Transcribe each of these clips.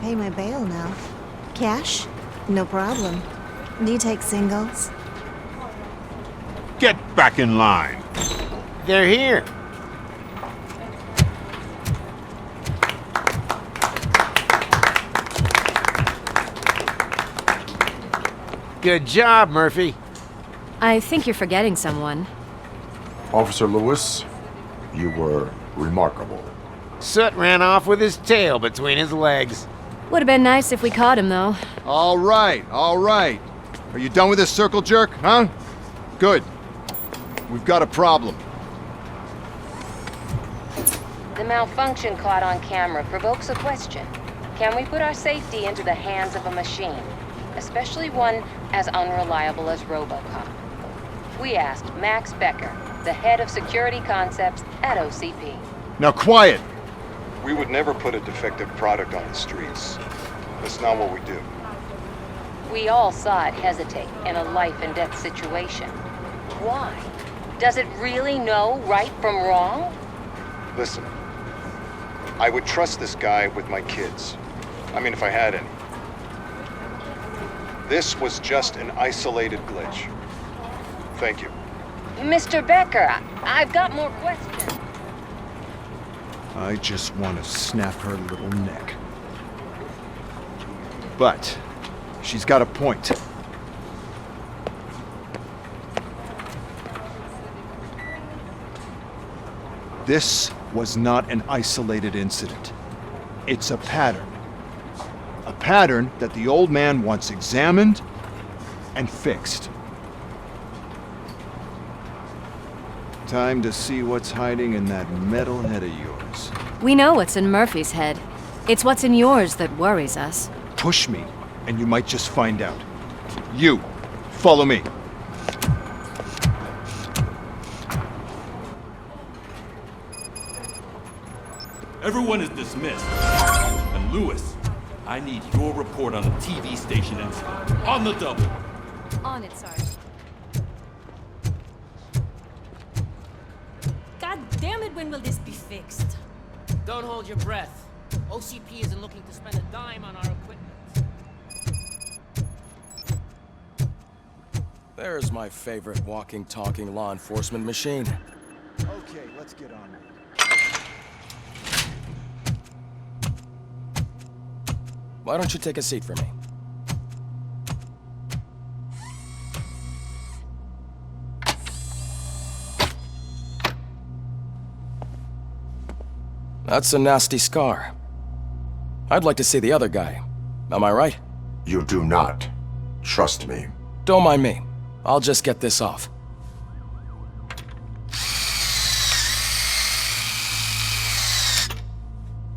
pay my bail now. Cash? No problem. Do you take singles? Get back in line. They're here. Good job, Murphy. I think you're forgetting someone. Officer Lewis, you were remarkable. Soot ran off with his tail between his legs. Would have been nice if we caught him, though. All right. Are you done with this circle jerk, huh? Good. We've got a problem. The malfunction caught on camera provokes a question. Can we put our safety into the hands of a machine? Especially one as unreliable as Robocop. We asked Max Becker, the head of security concepts at OCP. Now quiet! We would never put a defective product on the streets. That's not what we do. We all saw it hesitate in a life-and-death situation. Why? Does it really know right from wrong? Listen, I would trust this guy with my kids. I mean, if I had any. This was just an isolated glitch. Thank you. Mr. Becker, I've got more questions. I just want to snap her little neck. But she's got a point. This was not an isolated incident. It's a pattern. A pattern that the old man wants examined and fixed. Time to see what's hiding in that metal head of yours. We know what's in Murphy's head. It's what's in yours that worries us. Push me, and you might just find out. You, follow me. Everyone is dismissed. And Lewis, I need your report on the TV station incident. On the double. On it, Sarge. God damn it, when will this be fixed? Don't hold your breath. OCP isn't looking to spend a dime on our equipment. There's my favorite walking, talking law enforcement machine. Okay, let's get on with it. Why don't you take a seat for me? That's a nasty scar. I'd like to see the other guy. Am I right? You do not. Trust me. Don't mind me. I'll just get this off.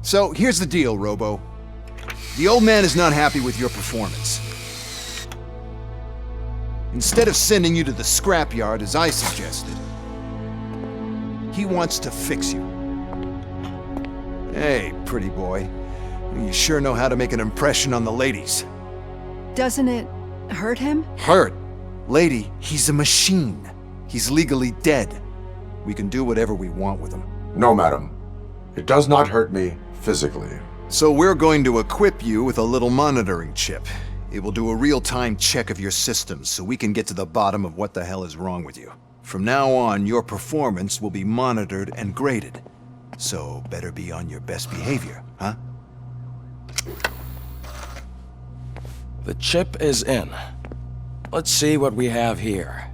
So, here's the deal, Robo. The old man is not happy with your performance. Instead of sending you to the scrapyard as I suggested, he wants to fix you. Hey, pretty boy. You sure know how to make an impression on the ladies. Doesn't it hurt him? Hurt? Lady, he's a machine. He's legally dead. We can do whatever we want with him. No, madam. It does not hurt me physically. So we're going to equip you with a little monitoring chip. It will do a real-time check of your systems so we can get to the bottom of what the hell is wrong with you. From now on, your performance will be monitored and graded. So better be on your best behavior, huh? The chip is in. Let's see what we have here.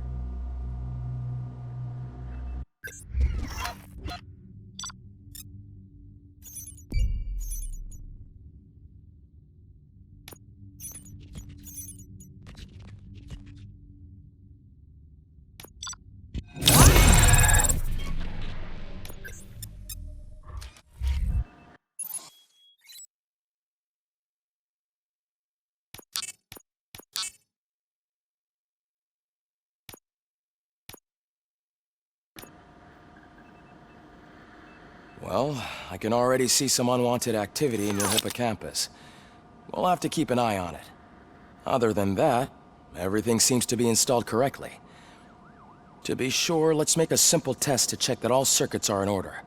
Well, I can already see some unwanted activity in your hippocampus. We'll have to keep an eye on it. Other than that, everything seems to be installed correctly. To be sure, let's make a simple test to check that all circuits are in order.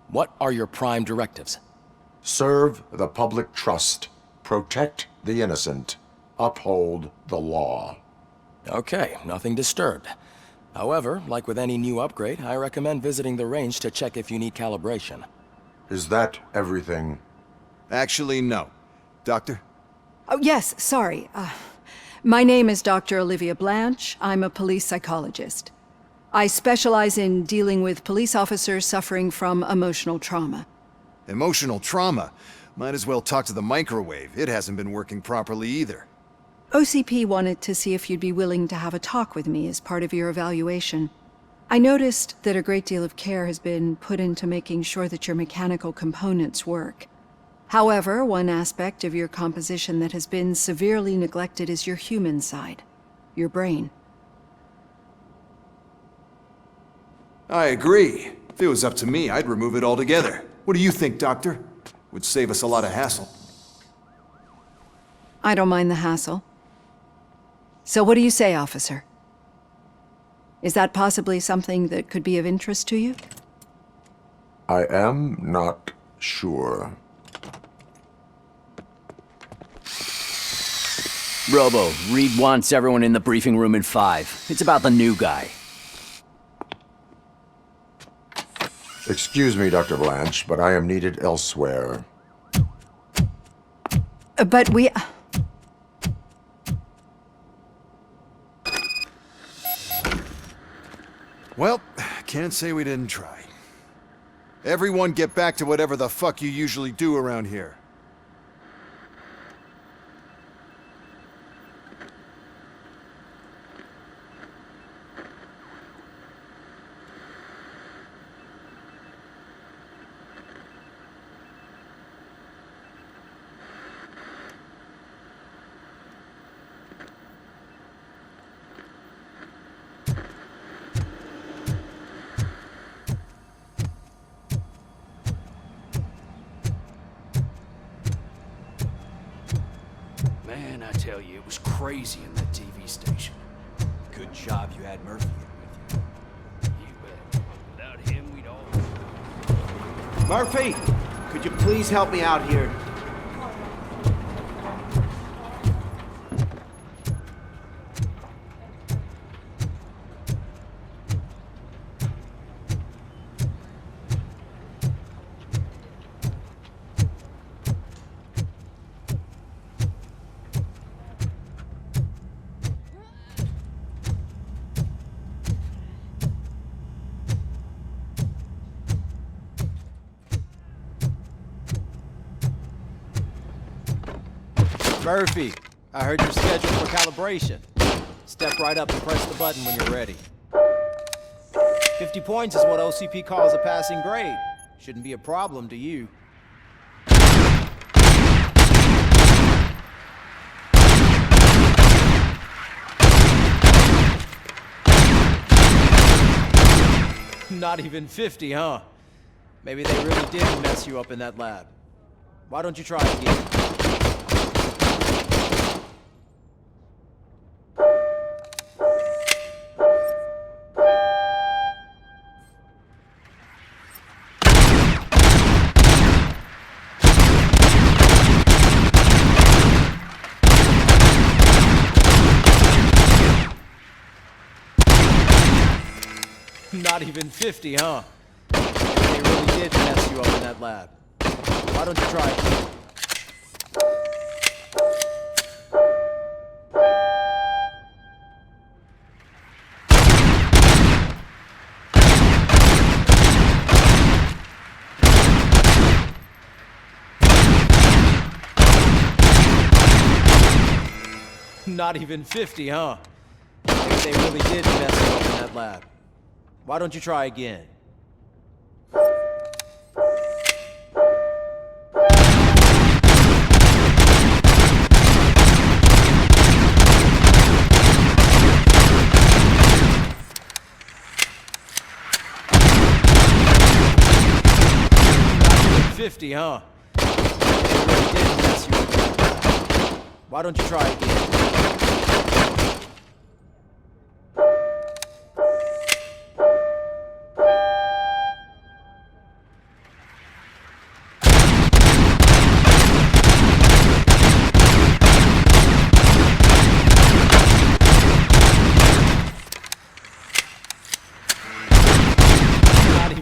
What are your prime directives? Serve the public trust. Protect the innocent. Uphold the law. Okay, nothing disturbed. However, like with any new upgrade, I recommend visiting the range to check if you need calibration. Is that everything? Actually, no. Doctor? Oh, yes, sorry. My name is Dr. Olivia Blanche. I'm a police psychologist. I specialize in dealing with police officers suffering from emotional trauma. Emotional trauma? Might as well talk to the microwave. It hasn't been working properly either. OCP wanted to see if you'd be willing to have a talk with me as part of your evaluation. I noticed that a great deal of care has been put into making sure that your mechanical components work. However, one aspect of your composition that has been severely neglected is your human side, your brain. I agree. If it was up to me, I'd remove it altogether. What do you think, Doctor? Would save us a lot of hassle. I don't mind the hassle. So what do you say, officer? Is that possibly something that could be of interest to you? I am not sure. Robo, Reed wants everyone in the briefing room in 5. It's about the new guy. Excuse me, Dr. Blanche, but I am needed elsewhere. But we... Well, can't say we didn't try. Everyone get back to whatever the fuck you usually do around here. Man, I tell you, it was crazy in that TV station. Good job you had Murphy in with you. You bet. Without him, we'd all... Murphy! Could you please help me out here? Murphy, I heard you're scheduled for calibration. Step right up and press the button when you're ready. 50 points is what OCP calls a passing grade. Shouldn't be a problem to you. Not even 50, huh? Maybe they really did mess you up in that lab. Why don't you try again? Not even 50, huh? They really did mess you up in that lab. Why don't you try it? Not even 50, huh? They really did mess you up in that lab. Why don't you try again? Not even 50, huh? They really did mess you up in that lab. Why don't you try again?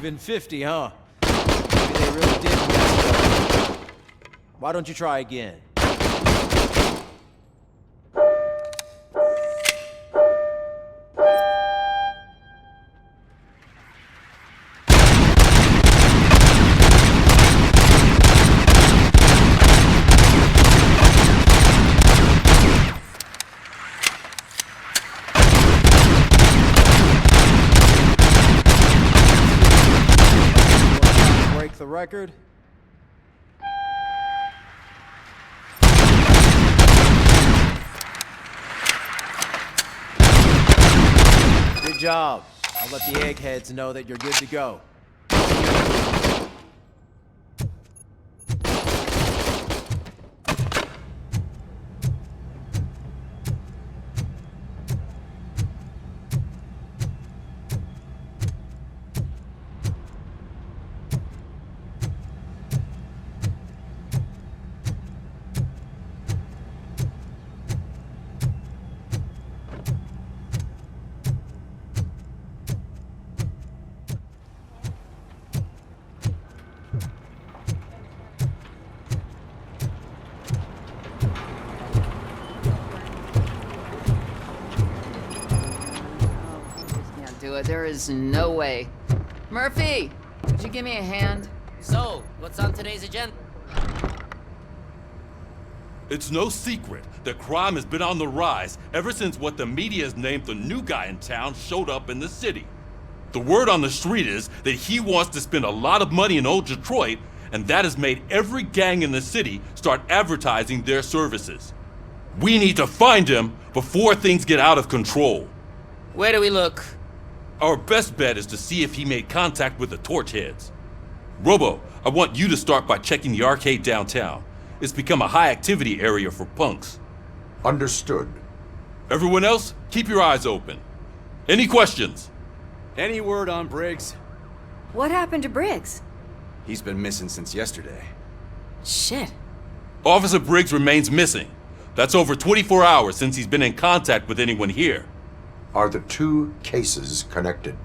Even 50, huh? Maybe they really did mess up. Why don't you try again? Break the record? Good job. I'll let the eggheads know that you're good to go. Do it. There is no way. Murphy, could you give me a hand? So, what's on today's agenda? It's no secret that crime has been on the rise ever since what the media has named the new guy in town showed up in the city. The word on the street is that he wants to spend a lot of money in old Detroit, and that has made every gang in the city start advertising their services. We need to find him before things get out of control. Where do we look? Our best bet is to see if he made contact with the Torchheads. Robo, I want you to start by checking the arcade downtown. It's become a high-activity area for punks. Understood. Everyone else, keep your eyes open. Any questions? Any word on Briggs? What happened to Briggs? He's been missing since yesterday. Shit. Officer Briggs remains missing. That's over 24 hours since he's been in contact with anyone here. Are the two cases connected?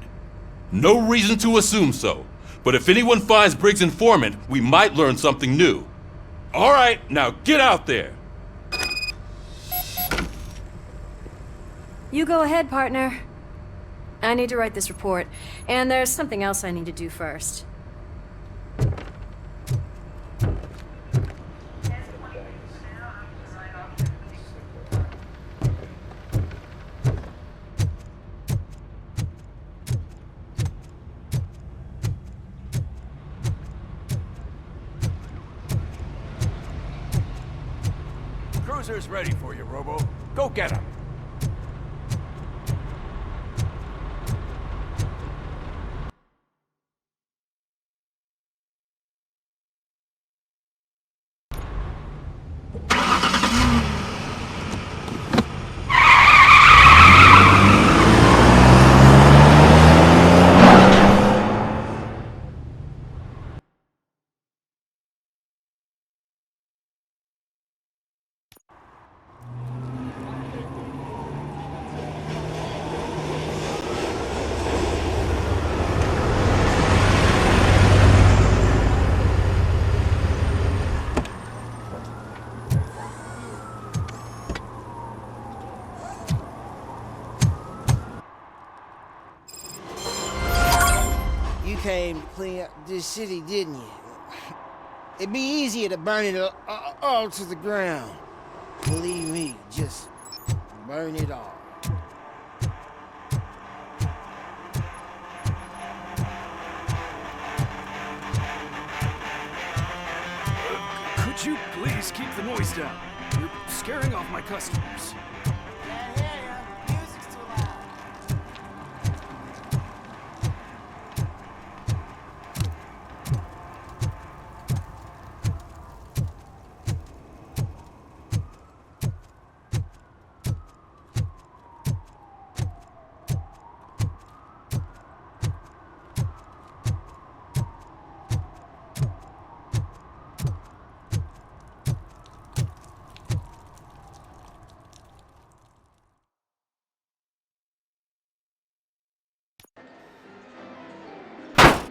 No reason to assume so. But if anyone finds Briggs' informant, we might learn something new. All right, now get out there. You go ahead, partner. I need to write this report, and there's something else I need to do first. Cruiser's ready for you, Robo. Go get him. You came to clean up this city, didn't you? It'd be easier to burn it all to the ground. Believe me, just burn it all. Could you please keep the noise down? You're scaring off my customers.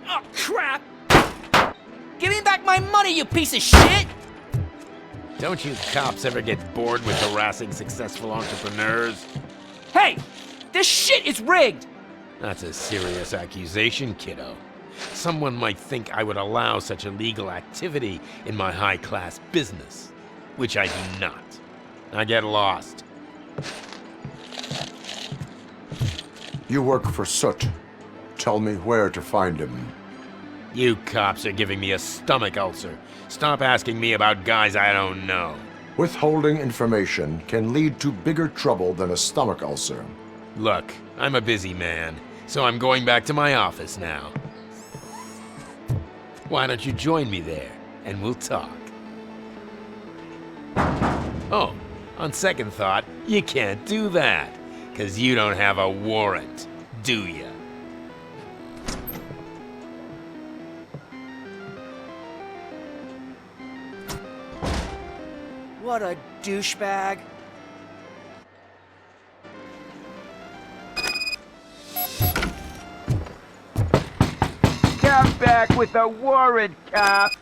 Oh, crap! Give me back my money, you piece of shit! Don't you cops ever get bored with harassing successful entrepreneurs? Hey! This shit is rigged! That's a serious accusation, kiddo. Someone might think I would allow such illegal activity in my high-class business, which I do not. Now get lost. You work for Soot. Tell me where to find him. You cops are giving me a stomach ulcer. Stop asking me about guys I don't know. Withholding information can lead to bigger trouble than a stomach ulcer. Look, I'm a busy man, so I'm going back to my office now. Why don't you join me there, and we'll talk. Oh, on second thought, you can't do that, 'cause you don't have a warrant, do ya? What a douchebag. Come back with a warrant, cop!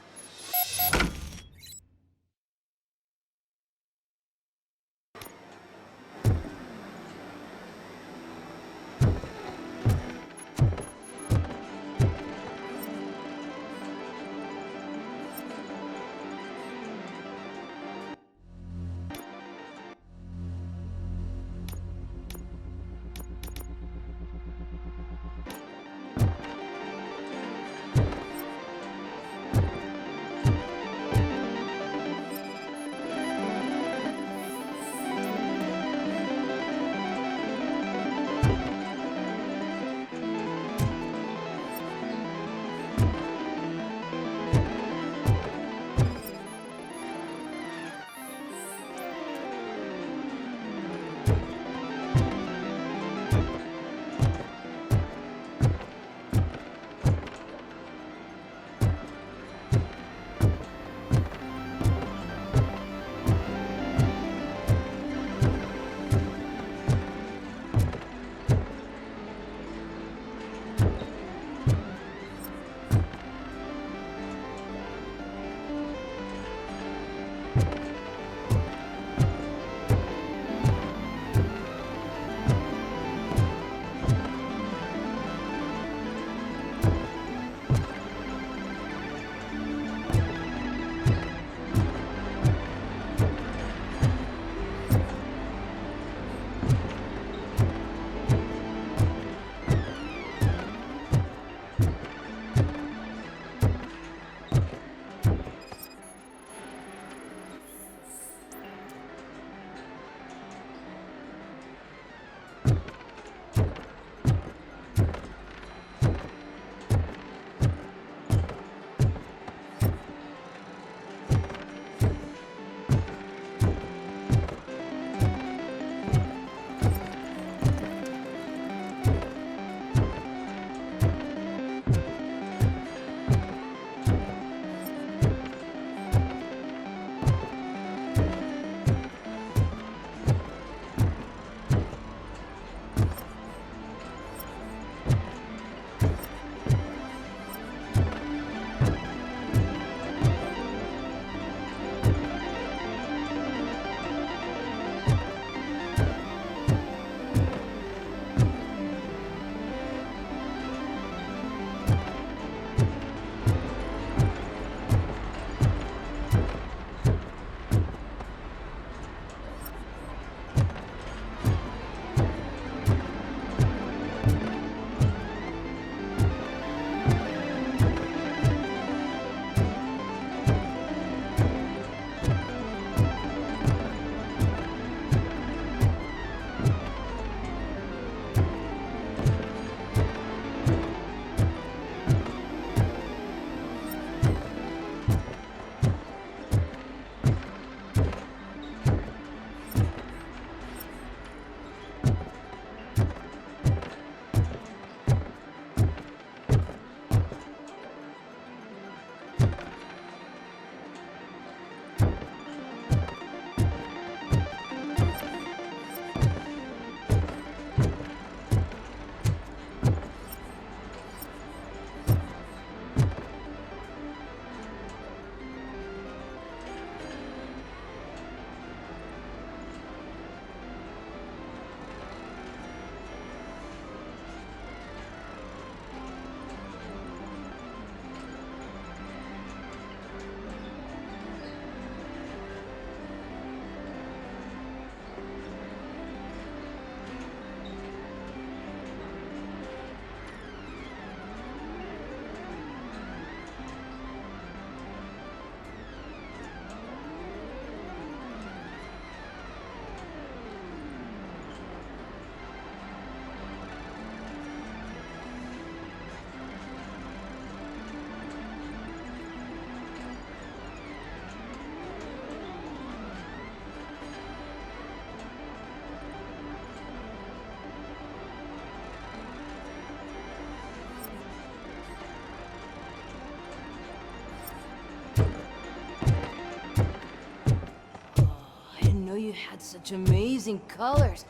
you had such amazing colors.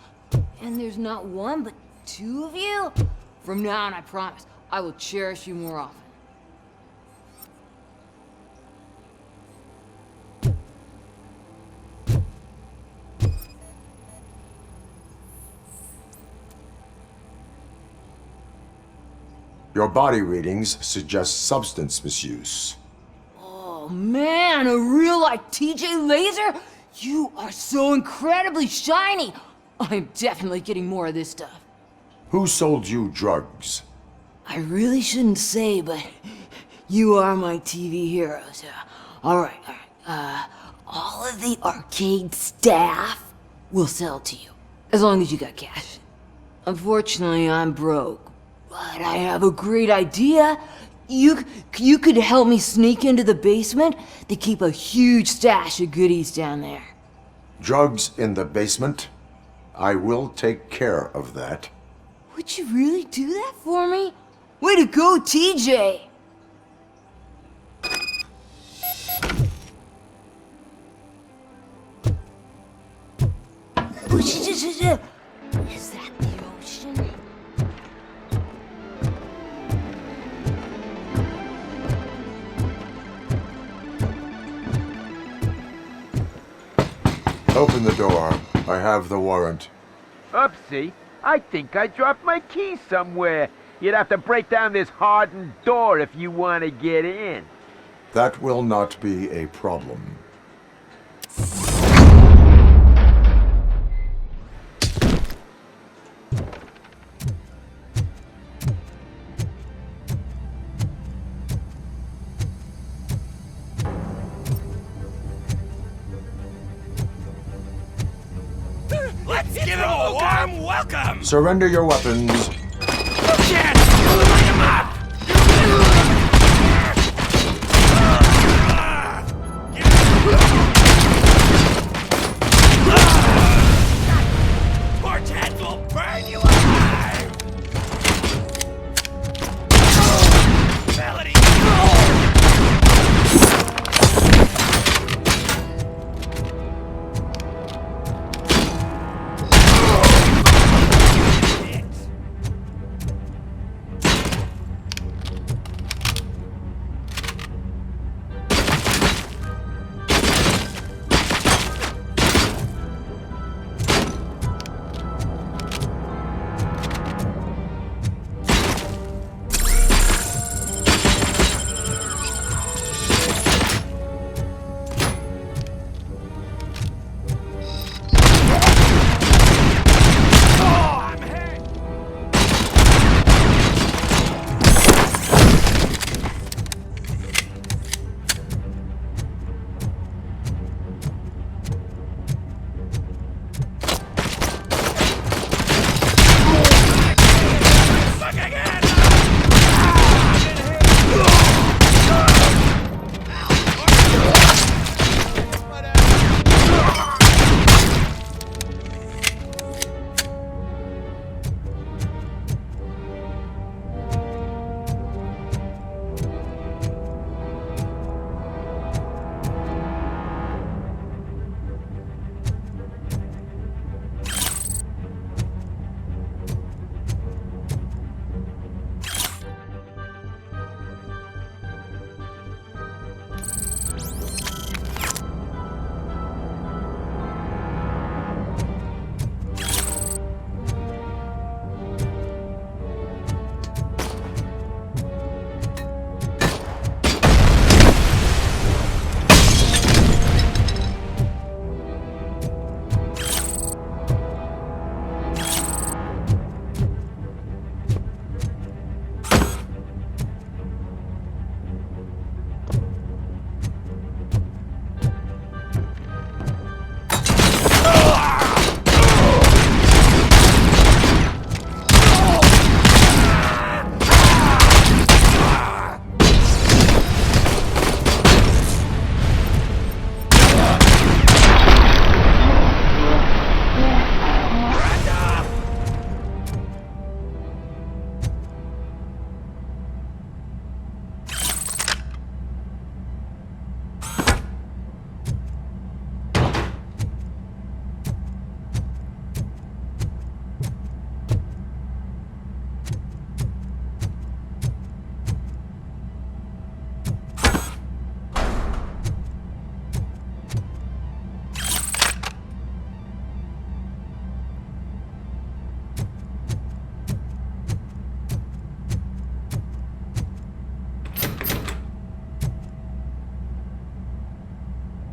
And there's not one, but two of you? From now on, I promise, I will cherish you more often. Your body readings suggest substance misuse. Oh man, a real like TJ Laser? You are so incredibly shiny! I'm definitely getting more of this stuff. Who sold you drugs? I really shouldn't say, but you are my TV heroes. Alright. All of the arcade staff will sell to you, as long as you got cash. Unfortunately, I'm broke, but I have a great idea. You could help me sneak into the basement. They keep a huge stash of goodies down there. Drugs in the basement? I will take care of that. Would you really do that for me? Way to go, TJ! Is that the ocean? Open the door. I have the warrant. Oopsie. I think I dropped my key somewhere. You'd have to break down this hardened door if you want to get in. That will not be a problem. Let's give him a warm welcome! Surrender your weapons. Chance! Light him up! Torch heads will burn you alive! Melody!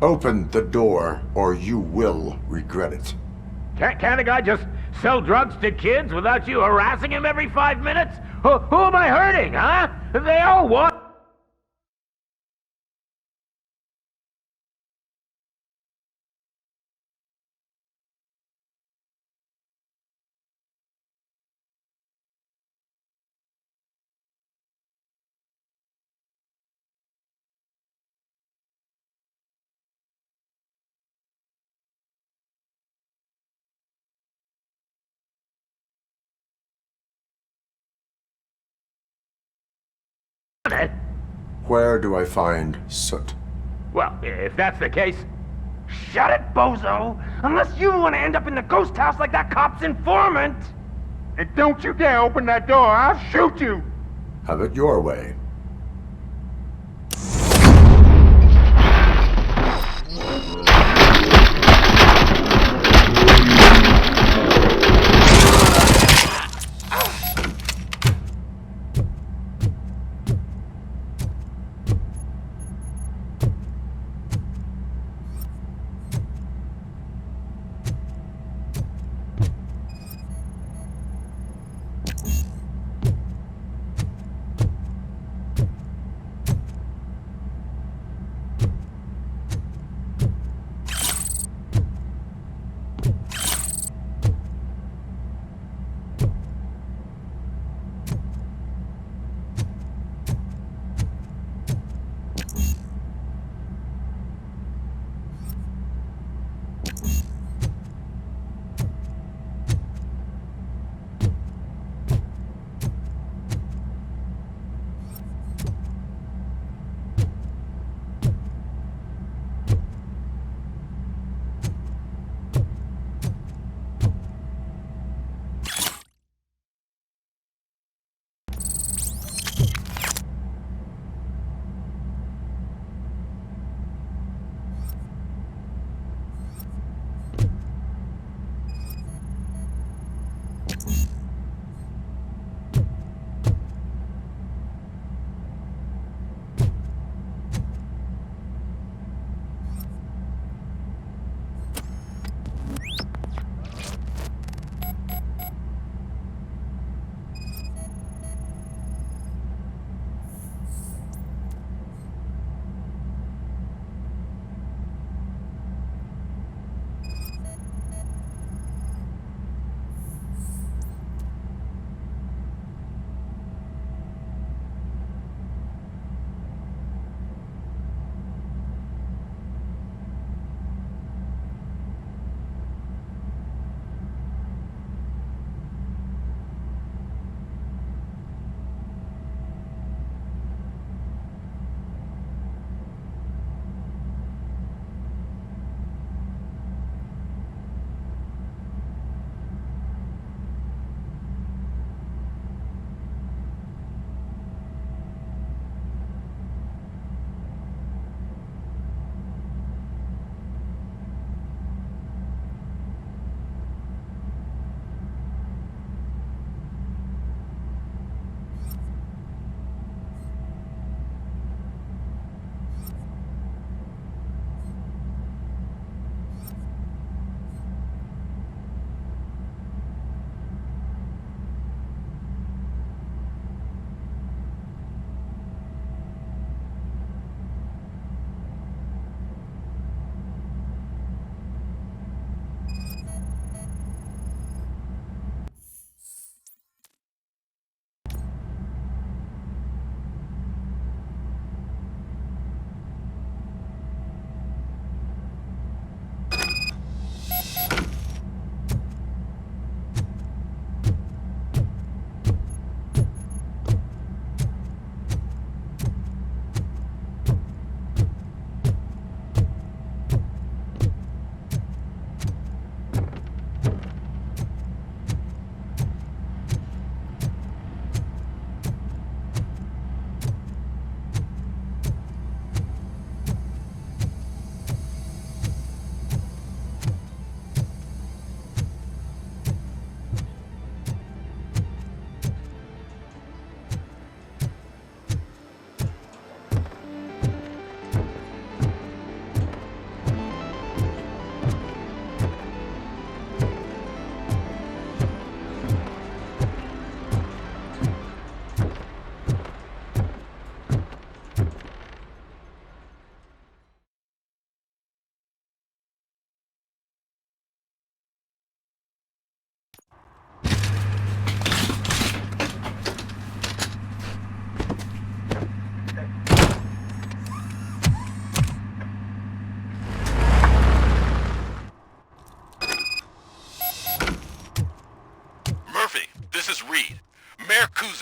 Open the door, or you will regret it. Can't a guy just sell drugs to kids without you harassing him every 5 minutes? Who am I hurting, huh? They all want... Where do I find soot? Well, if that's the case... Shut it, bozo! Unless you want to end up in the ghost house like that cop's informant! And don't you dare open that door, I'll shoot you! Have it your way.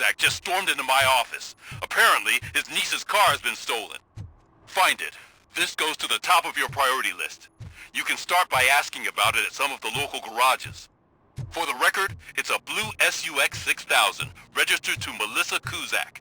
Kuzak just stormed into my office. Apparently, his niece's car has been stolen. Find it. This goes to the top of your priority list. You can start by asking about it at some of the local garages. For the record, it's a blue SUX 6000, registered to Melissa Kuzak.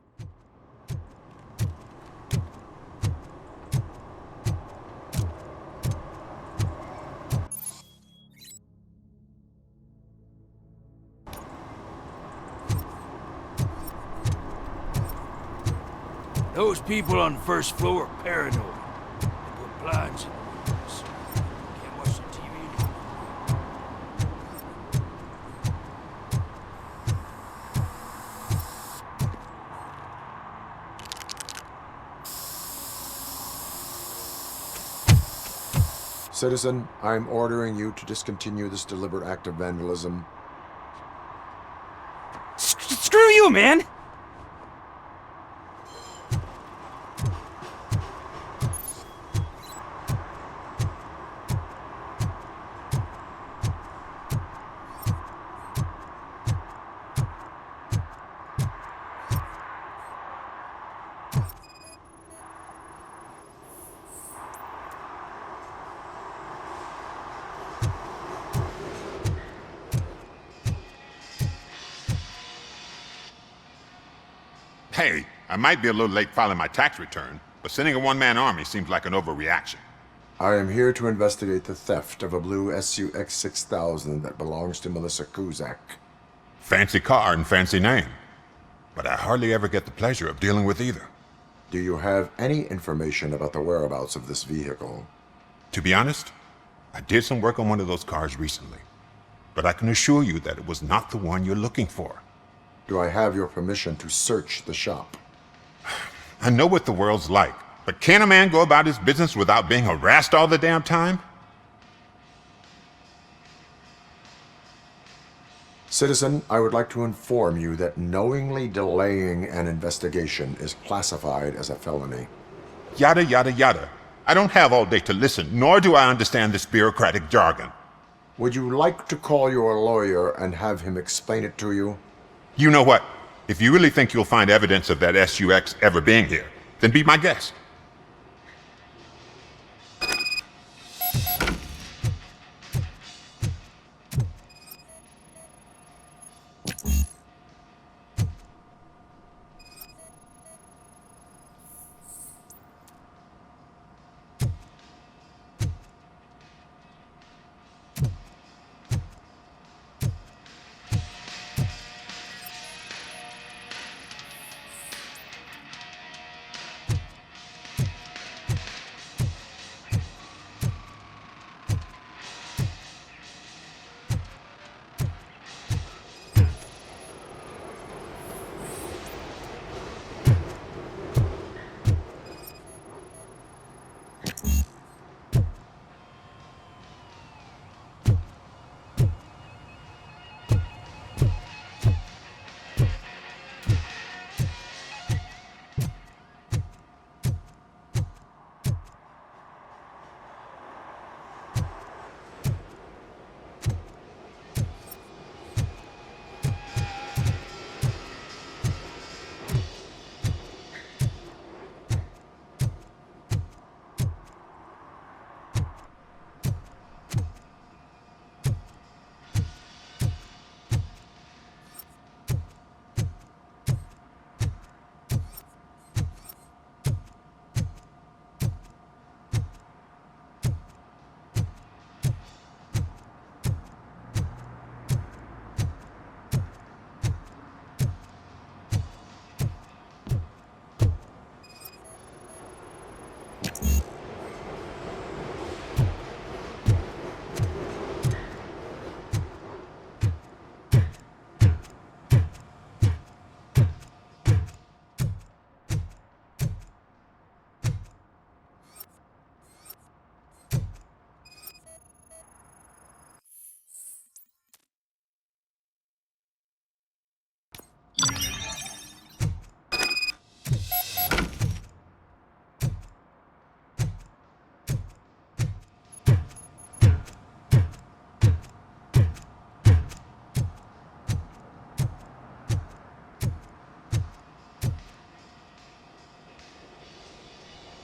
Those people on the first floor are paranoid. They put blinds in the windows. Can't watch the TV anymore. Citizen, I'm ordering you to discontinue this deliberate act of vandalism. Screw you, man! Hey, I might be a little late filing my tax return, but sending a one-man army seems like an overreaction. I am here to investigate the theft of a blue SUX 6000 that belongs to Melissa Kuzak. Fancy car and fancy name, but I hardly ever get the pleasure of dealing with either. Do you have any information about the whereabouts of this vehicle? To be honest, I did some work on one of those cars recently, but I can assure you that it was not the one you're looking for. Do I have your permission to search the shop? I know what the world's like, but can a man go about his business without being harassed all the damn time? Citizen, I would like to inform you that knowingly delaying an investigation is classified as a felony. Yada, yada, yada. I don't have all day to listen, nor do I understand this bureaucratic jargon. Would you like to call your lawyer and have him explain it to you? You know what? If you really think you'll find evidence of that SUX ever being here, then be my guest.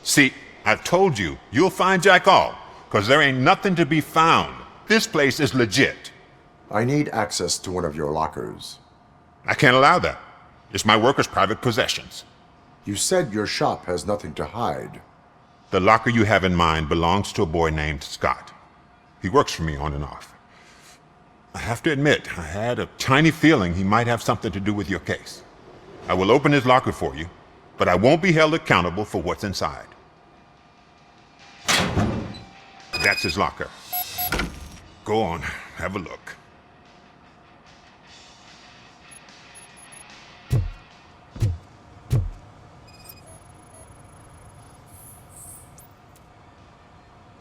See, I've told you, you'll find Jack all, because there ain't nothing to be found. This place is legit. I need access to one of your lockers. I can't allow that. It's my workers' private possessions. You said your shop has nothing to hide. The locker you have in mind belongs to a boy named Scott. He works for me on and off. I have to admit, I had a tiny feeling he might have something to do with your case. I will open his locker for you, but I won't be held accountable for what's inside. That's his locker. Go on, have a look.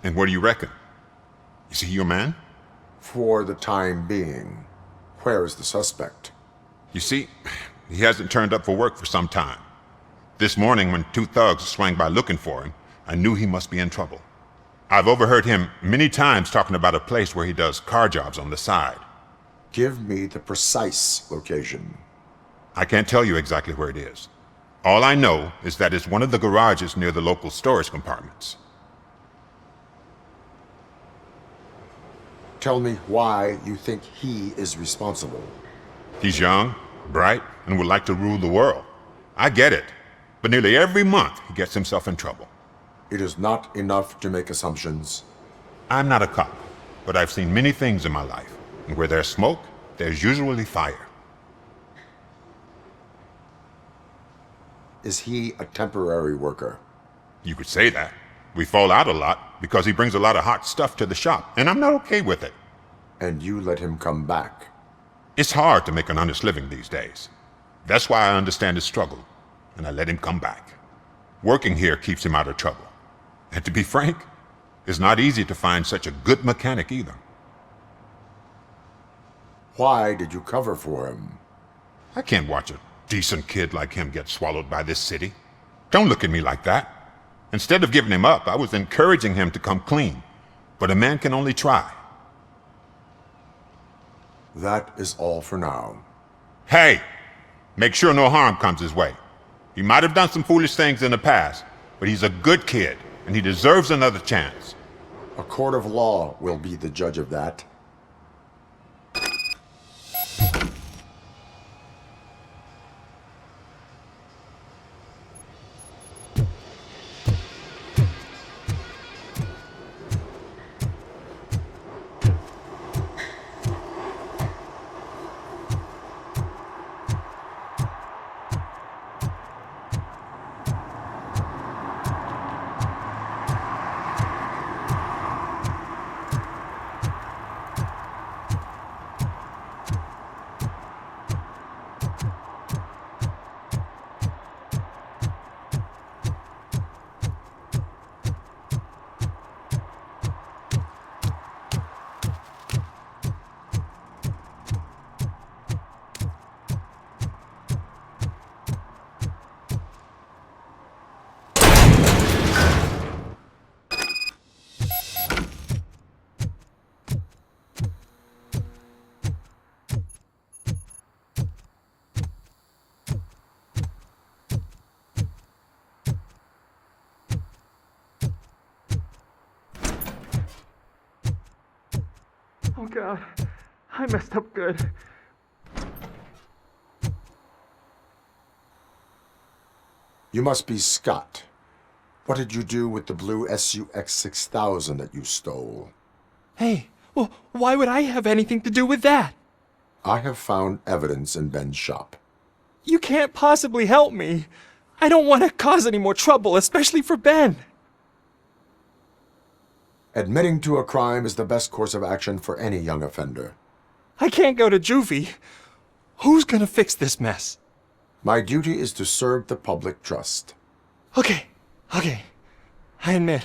And what do you reckon? Is he your man? For the time being. Where is the suspect? You see, he hasn't turned up for work for some time. This morning, when two thugs swang by looking for him, I knew he must be in trouble. I've overheard him many times talking about a place where he does car jobs on the side. Give me the precise location. I can't tell you exactly where it is. All I know is that it's one of the garages near the local storage compartments. Tell me why you think he is responsible. He's young, bright, and would like to rule the world. I get it, but nearly every month he gets himself in trouble. It is not enough to make assumptions. I'm not a cop, but I've seen many things in my life, and where there's smoke, there's usually fire. Is he a temporary worker? You could say that. We fall out a lot because he brings a lot of hot stuff to the shop, and I'm not okay with it. And you let him come back? It's hard to make an honest living these days. That's why I understand his struggle, and I let him come back. Working here keeps him out of trouble. And to be frank, it's not easy to find such a good mechanic either. Why did you cover for him? I can't watch a decent kid like him get swallowed by this city. Don't look at me like that. Instead of giving him up, I was encouraging him to come clean. But a man can only try. That is all for now. Hey! Make sure no harm comes his way. He might have done some foolish things in the past, but he's a good kid, and he deserves another chance. A court of law will be the judge of that. Oh God, I messed up good. You must be Scott. What did you do with the blue SUX 6000 that you stole? Hey, well, why would I have anything to do with that? I have found evidence in Ben's shop. You can't possibly help me. I don't want to cause any more trouble, especially for Ben. Admitting to a crime is the best course of action for any young offender. I can't go to juvie. Who's gonna fix this mess? My duty is to serve the public trust. Okay. I admit.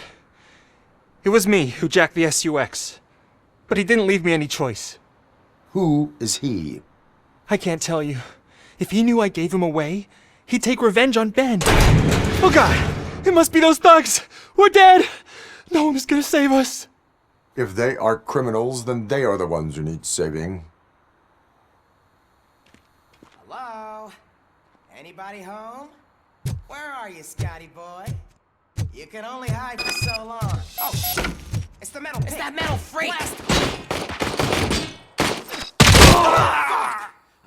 It was me who jacked the SUX. But he didn't leave me any choice. Who is he? I can't tell you. If he knew I gave him away, he'd take revenge on Ben. Oh God! It must be those thugs! We're dead! No one is gonna save us. If they are criminals, then they are the ones who need saving. Hello? Anybody home? Where are you, Scotty boy? You can only hide for so long. Oh, shit! It's the metal. It's that metal freight.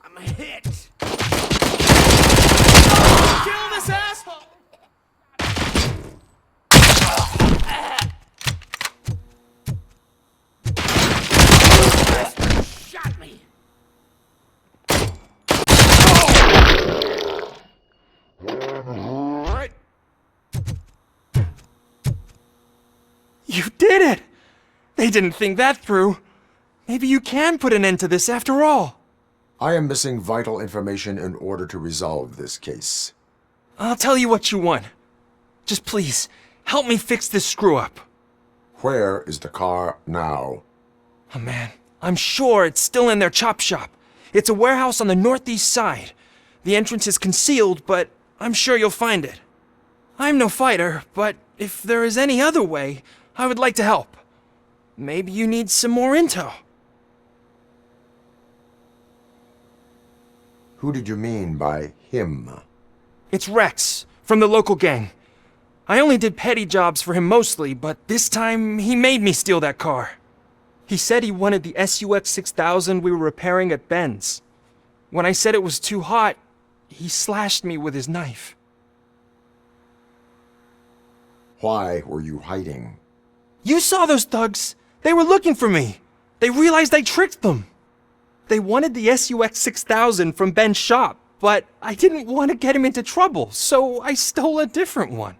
I'm hit. Kill this asshole. Shot me. You did it! They didn't think that through. Maybe you can put an end to this after all. I am missing vital information in order to resolve this case. I'll tell you what you want. Just please, help me fix this screw-up. Where is the car now? Oh man, I'm sure it's still in their chop shop. It's a warehouse on the northeast side. The entrance is concealed, but I'm sure you'll find it. I'm no fighter, but if there is any other way, I would like to help. Maybe you need some more intel. Who did you mean by him? It's Rex, from the local gang. I only did petty jobs for him mostly, but this time he made me steal that car. He said he wanted the SUX 6000 we were repairing at Ben's. When I said it was too hot, he slashed me with his knife. Why were you hiding? You saw those thugs! They were looking for me! They realized I tricked them! They wanted the SUX 6000 from Ben's shop, but I didn't want to get him into trouble, so I stole a different one.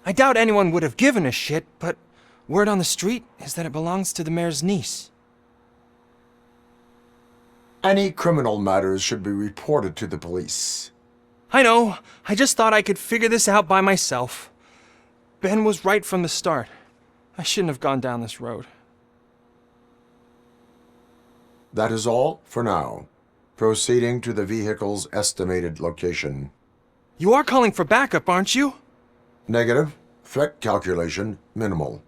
I doubt anyone would have given a shit, but word on the street is that it belongs to the mayor's niece. Any criminal matters should be reported to the police. I know. I just thought I could figure this out by myself. Ben was right from the start. I shouldn't have gone down this road. That is all for now. Proceeding to the vehicle's estimated location. You are calling for backup, aren't you? Negative. Threat calculation minimal.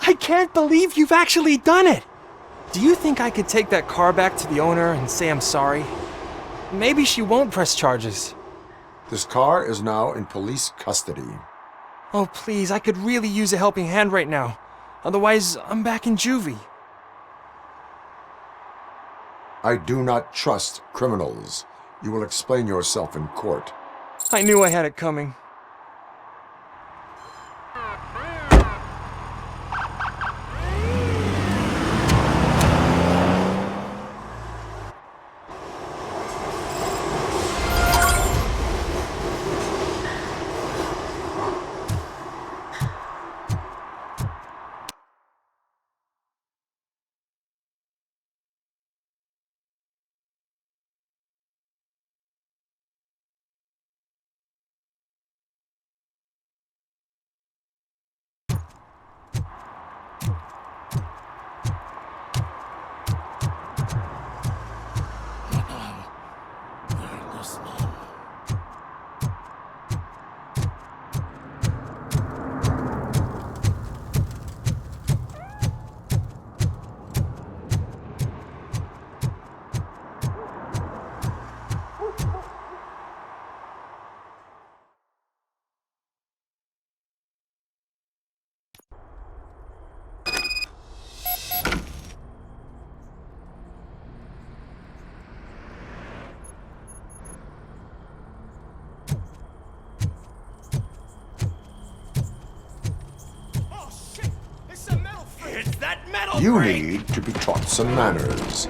I can't believe you've actually done it! Do you think I could take that car back to the owner and say I'm sorry? Maybe she won't press charges. This car is now in police custody. Oh, please, I could really use a helping hand right now. Otherwise, I'm back in juvie. I do not trust criminals. You will explain yourself in court. I knew I had it coming. You need to be taught some manners.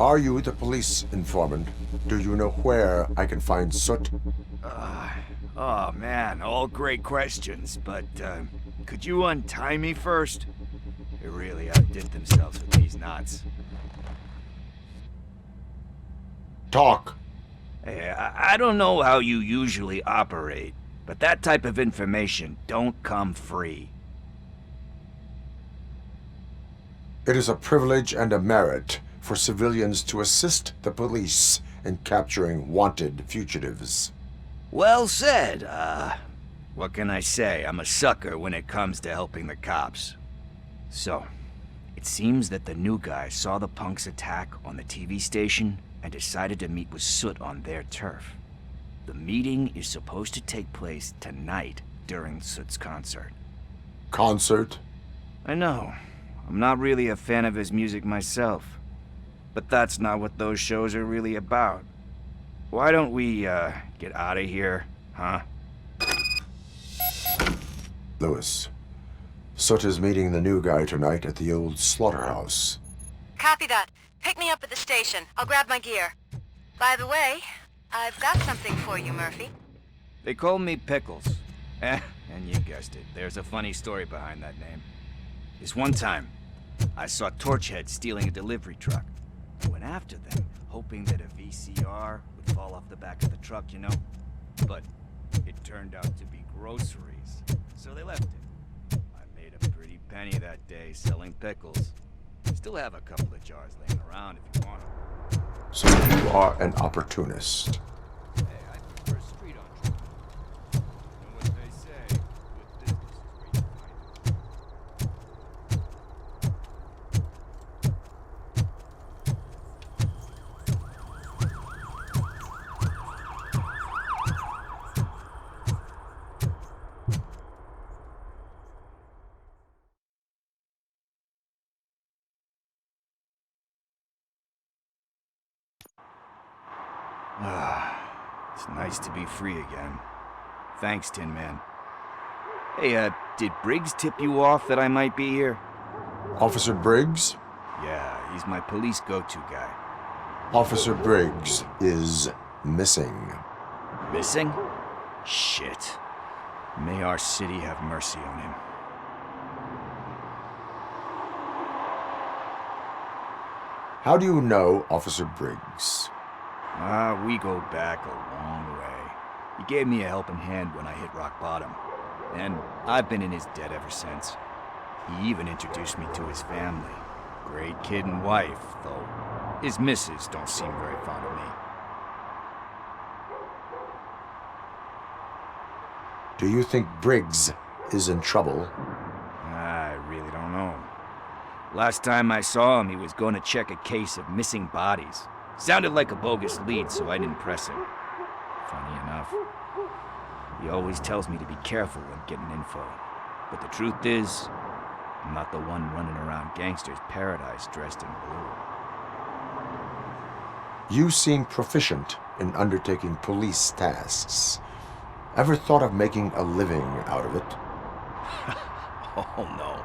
Are you the police informant? Do you know where I can find Soot? Oh man, all great questions, but could you untie me first? They really outdid themselves with these knots. Talk. Hey, I don't know how you usually operate, but that type of information don't come free. It is a privilege and a merit for civilians to assist the police in capturing wanted fugitives. Well said. What can I say? I'm a sucker when it comes to helping the cops. So, it seems that the new guy saw the punk's attack on the TV station and decided to meet with Soot on their turf. The meeting is supposed to take place tonight during Soot's concert. Concert? I know. I'm not really a fan of his music myself. But that's not what those shows are really about. Why don't we, get out of here, huh? Lewis, Soot is meeting the new guy tonight at the old slaughterhouse. Copy that. Pick me up at the station. I'll grab my gear. By the way, I've got something for you, Murphy. They call me Pickles. And you guessed it, there's a funny story behind that name. This one time, I saw Torchhead stealing a delivery truck. I went after them, hoping that a VCR would fall off the back of the truck, you know? But it turned out to be groceries, so they left it. I made a pretty penny that day selling pickles. Still have a couple of jars laying around if you want them. So you are an opportunist. Hey, I prefer street entrepreneurs. You know what they say, good business is where you find it. It's nice to be free again. Thanks, Tin Man. Hey, did Briggs tip you off that I might be here? Officer Briggs? Yeah, he's my police go-to guy. Officer Briggs is missing. Missing? Shit. May our city have mercy on him. How do you know Officer Briggs? We go back a long way. He gave me a helping hand when I hit rock bottom, and I've been in his debt ever since. He even introduced me to his family. Great kid and wife, though his missus don't seem very fond of me. Do you think Briggs is in trouble? I really don't know. Last time I saw him, he was going to check a case of missing bodies. Sounded like a bogus lead, so I didn't press him. Funny enough, he always tells me to be careful when getting info. But the truth is, I'm not the one running around gangster's paradise dressed in blue. You seem proficient in undertaking police tasks. Ever thought of making a living out of it? Oh no.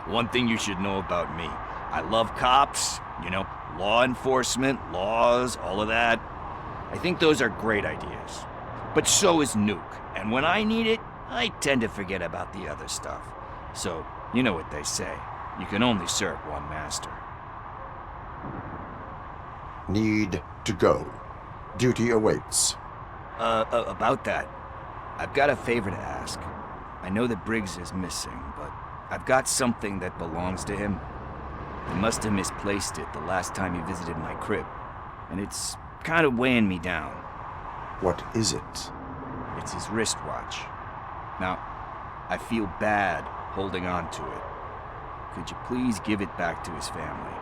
One thing you should know about me. I love cops, you know, law enforcement, laws, all of that. I think those are great ideas. But so is Nuke, and when I need it, I tend to forget about the other stuff. So, you know what they say. You can only serve one master. Need to go. Duty awaits. About that, I've got a favor to ask. I know that Briggs is missing, but I've got something that belongs to him. He must have misplaced it the last time he visited my crib, and it's kind of weighing me down. What is it? It's his wristwatch. Now, I feel bad holding on to it. Could you please give it back to his family?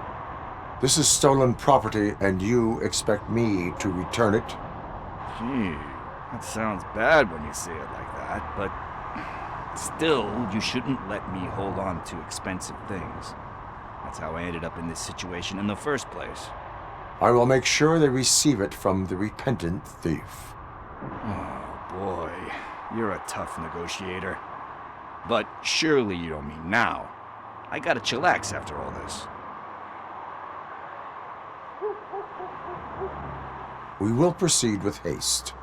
This is stolen property, and you expect me to return it? Gee, that sounds bad when you say it like that, but still, you shouldn't let me hold on to expensive things. That's how I ended up in this situation in the first place. I will make sure they receive it from the repentant thief. Oh boy, you're a tough negotiator. But surely you don't mean now. I gotta chillax after all this. We will proceed with haste.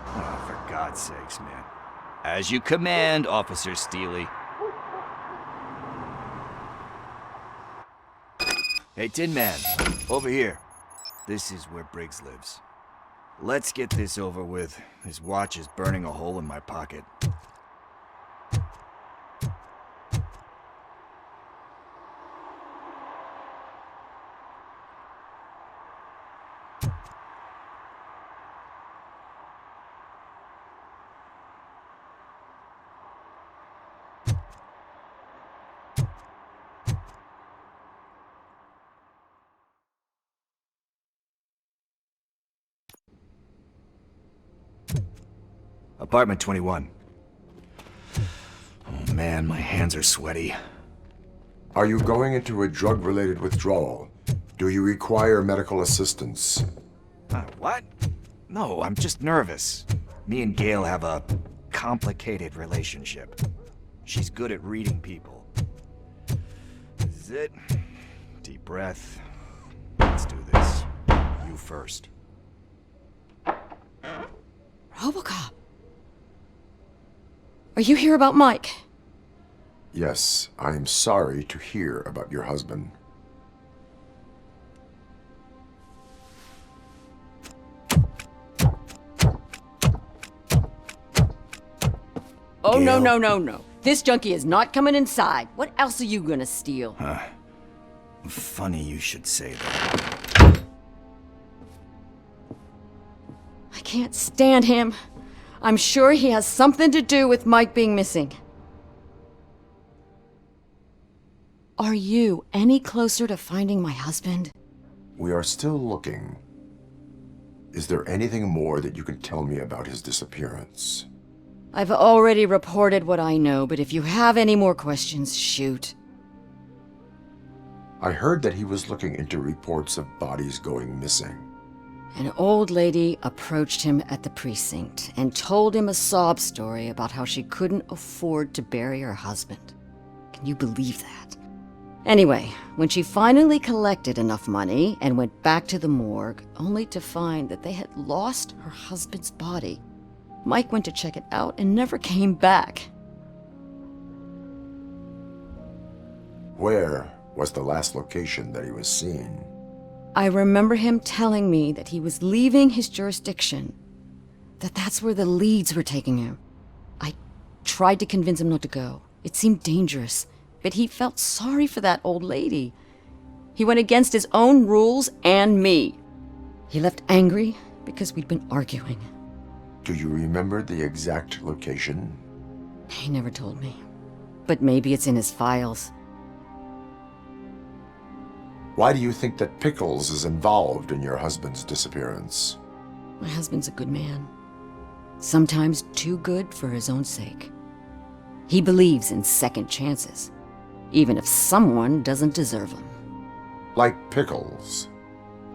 Oh, for God's sakes, man. As you command, Officer Steely. Hey, Tin Man, over here. This is where Briggs lives. Let's get this over with. His watch is burning a hole in my pocket. Apartment 21. Oh man, my hands are sweaty. Are you going into a drug-related withdrawal? Do you require medical assistance? What? No, I'm just nervous. Me and Gail have a complicated relationship. She's good at reading people. This is it. Deep breath. Let's do this. You first. Robocop. Are you here about Mike? Yes, I am sorry to hear about your husband. Oh, no, no, no, no. This junkie is not coming inside. What else are you gonna steal? Funny you should say that. I can't stand him. I'm sure he has something to do with Mike being missing. Are you any closer to finding my husband? We are still looking. Is there anything more that you can tell me about his disappearance? I've already reported what I know, but if you have any more questions, shoot. I heard that he was looking into reports of bodies going missing. An old lady approached him at the precinct and told him a sob story about how she couldn't afford to bury her husband. Can you believe that? Anyway, when she finally collected enough money and went back to the morgue, only to find that they had lost her husband's body, Mike went to check it out and never came back. Where was the last location that he was seen? I remember him telling me that he was leaving his jurisdiction, that that's where the leads were taking him. I tried to convince him not to go. It seemed dangerous, but he felt sorry for that old lady. He went against his own rules and me. He left angry because we'd been arguing. Do you remember the exact location? He never told me, but maybe it's in his files. Why do you think that Pickles is involved in your husband's disappearance? My husband's a good man. Sometimes too good for his own sake. He believes in second chances, even if someone doesn't deserve them. Like Pickles?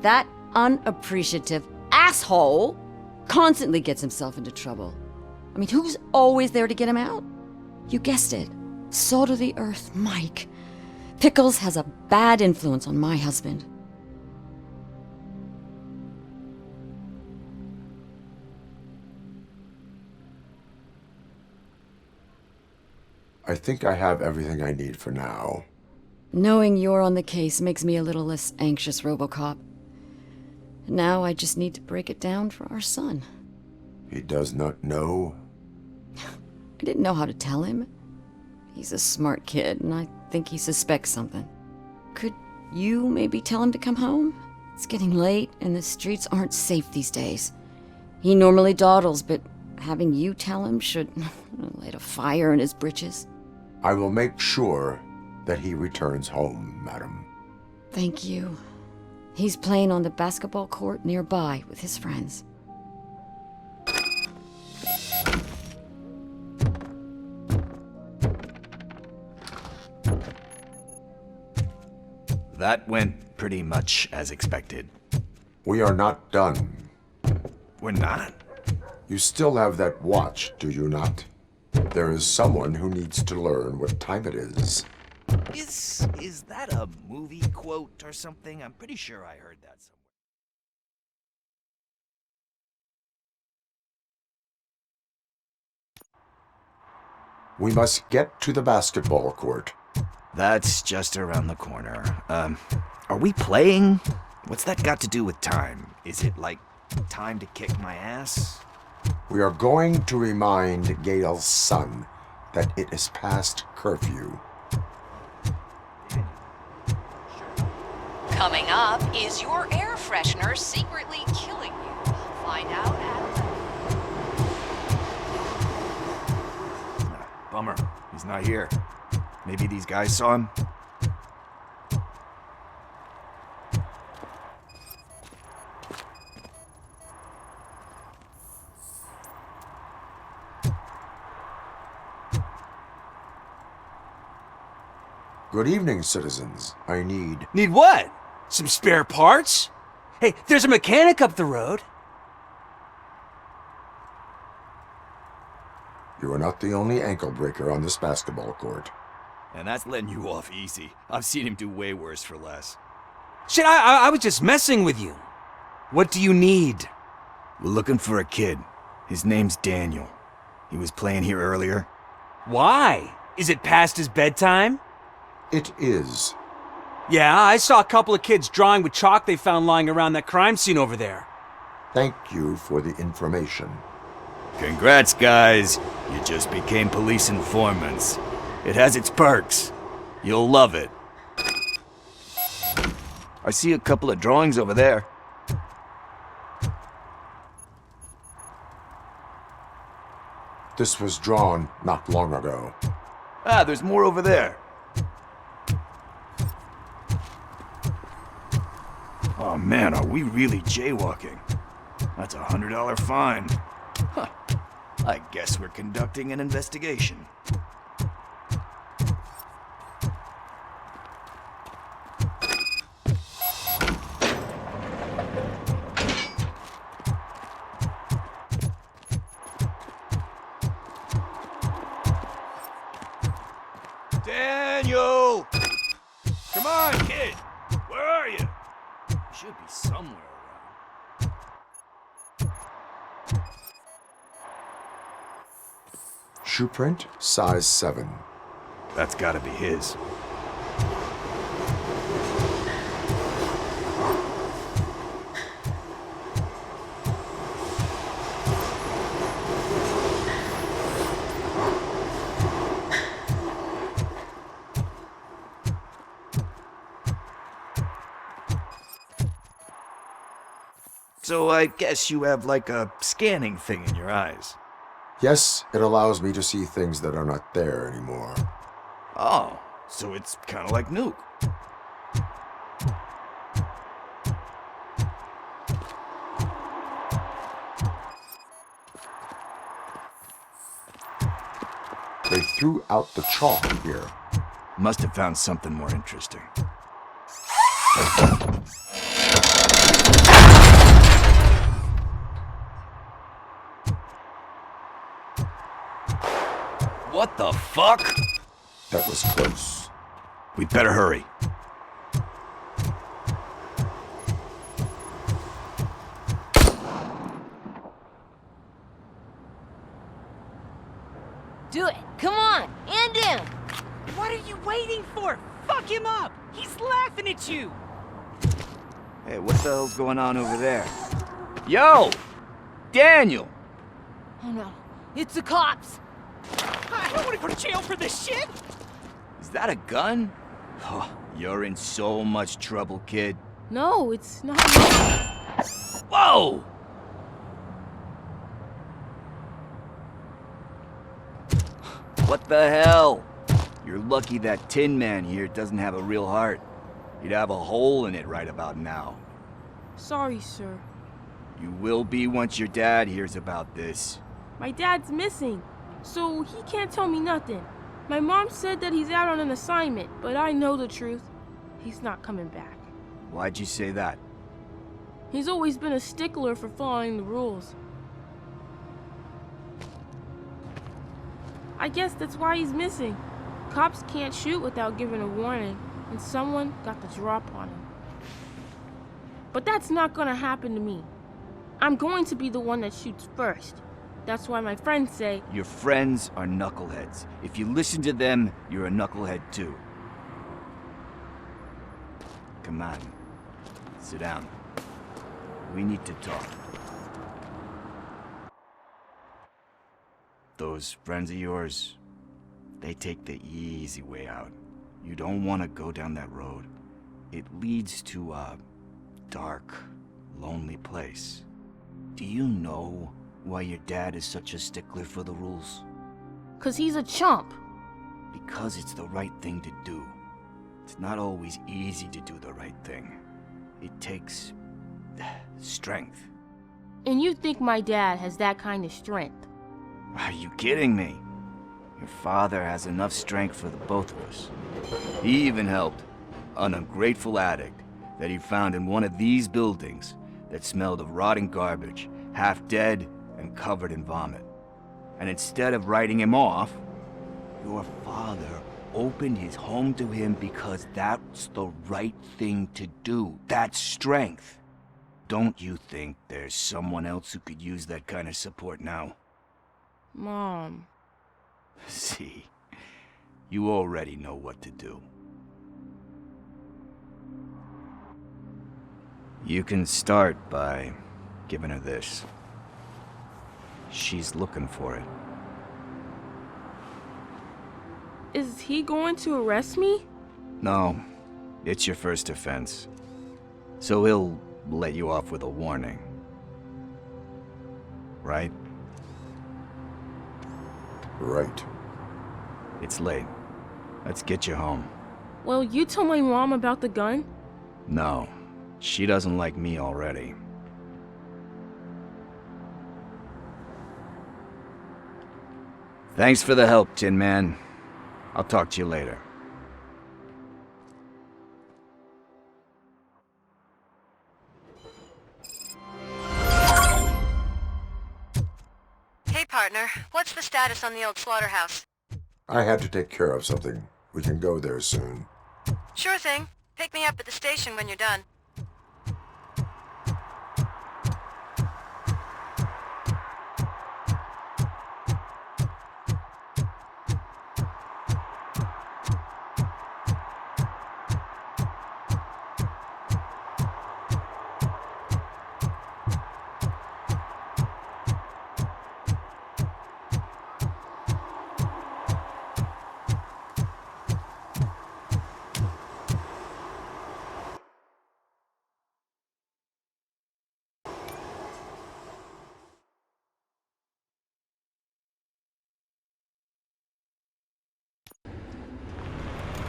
That unappreciative asshole constantly gets himself into trouble. I mean, who's always there to get him out? You guessed it. Salt of the earth, Mike. Pickles has a bad influence on my husband. I think I have everything I need for now. Knowing you're on the case makes me a little less anxious, Robocop. Now I just need to break it down for our son. He does not know? I didn't know how to tell him. He's a smart kid, and I think he suspects something. Could you maybe tell him to come home? It's getting late, and the streets aren't safe these days. He normally dawdles, but having you tell him should light a fire in his britches. I will make sure that he returns home, madam. Thank you. He's playing on the basketball court nearby with his friends. That went pretty much as expected. We are not done. We're not? You still have that watch, do you not? There is someone who needs to learn what time it is. Is that a movie quote or something? I'm pretty sure I heard that somewhere. We must get to the basketball court. That's just around the corner. Are we playing? What's that got to do with time? Is it like time to kick my ass? We are going to remind Gail's son that it is past curfew. Coming up, is your air freshener secretly killing you? Find out at... Bummer. He's not here. Maybe these guys saw him? Good evening, citizens. I need... Need what? Some spare parts? Hey, there's a mechanic up the road. You are not the only ankle breaker on this basketball court. And that's letting you off easy. I've seen him do way worse for less. Shit, I was just messing with you. What do you need? We're looking for a kid. His name's Daniel. He was playing here earlier. Why? Is it past his bedtime? It is. Yeah, I saw a couple of kids drawing with chalk they found lying around that crime scene over there. Thank you for the information. Congrats, guys. You just became police informants. It has its perks. You'll love it. I see a couple of drawings over there. This was drawn not long ago. Ah, there's more over there. Oh man, are we really jaywalking? That's a $100 fine. Huh. I guess we're conducting an investigation. Daniel! Come on, kid! Where are you? You should be somewhere around. Shoe print, size 7. That's gotta be his. So I guess you have like a scanning thing in your eyes. Yes, it allows me to see things that are not there anymore. Oh, so it's kind of like Nuke. They threw out the chalk here. Must have found something more interesting. What the fuck? That was close. We'd better hurry. Do it. Come on. End him. What are you waiting for? Fuck him up. He's laughing at you. Hey, what the hell's going on over there? Yo! Daniel! Oh no. It's the cops. I don't want to go to jail for this shit. Is that a gun? Oh, you're in so much trouble, kid. No, it's not. Whoa! What the hell? You're lucky that Tin Man here doesn't have a real heart. He'd have a hole in it right about now. Sorry, sir. You will be once your dad hears about this. My dad's missing, so he can't tell me nothing. My mom said that he's out on an assignment, but I know the truth. He's not coming back. Why'd you say that? He's always been a stickler for following the rules. I guess that's why he's missing. Cops can't shoot without giving a warning, and someone got the drop on him. But that's not gonna happen to me. I'm going to be the one that shoots first. That's why my friends say... Your friends are knuckleheads. If you listen to them, you're a knucklehead too. Come on. Sit down. We need to talk. Those friends of yours, they take the easy way out. You don't want to go down that road. It leads to a dark, lonely place. Do you know why your dad is such a stickler for the rules? 'Cause he's a chump. Because it's the right thing to do. It's not always easy to do the right thing. It takes strength. And you think my dad has that kind of strength? Are you kidding me? Your father has enough strength for the both of us. He even helped an ungrateful addict that he found in one of these buildings that smelled of rotting garbage, half dead and covered in vomit. And instead of writing him off, your father opened his home to him because that's the right thing to do. That's strength. Don't you think there's someone else who could use that kind of support now? Mom. See, you already know what to do. You can start by giving her this. She's looking for it. Is he going to arrest me? No, it's your first offense. So he'll let you off with a warning. Right? Right. It's late. Let's get you home. Well, you told my mom about the gun? No, she doesn't like me already. Thanks for the help, Tin Man. I'll talk to you later. Hey, partner. What's the status on the old slaughterhouse? I had to take care of something. We can go there soon. Sure thing. Pick me up at the station when you're done.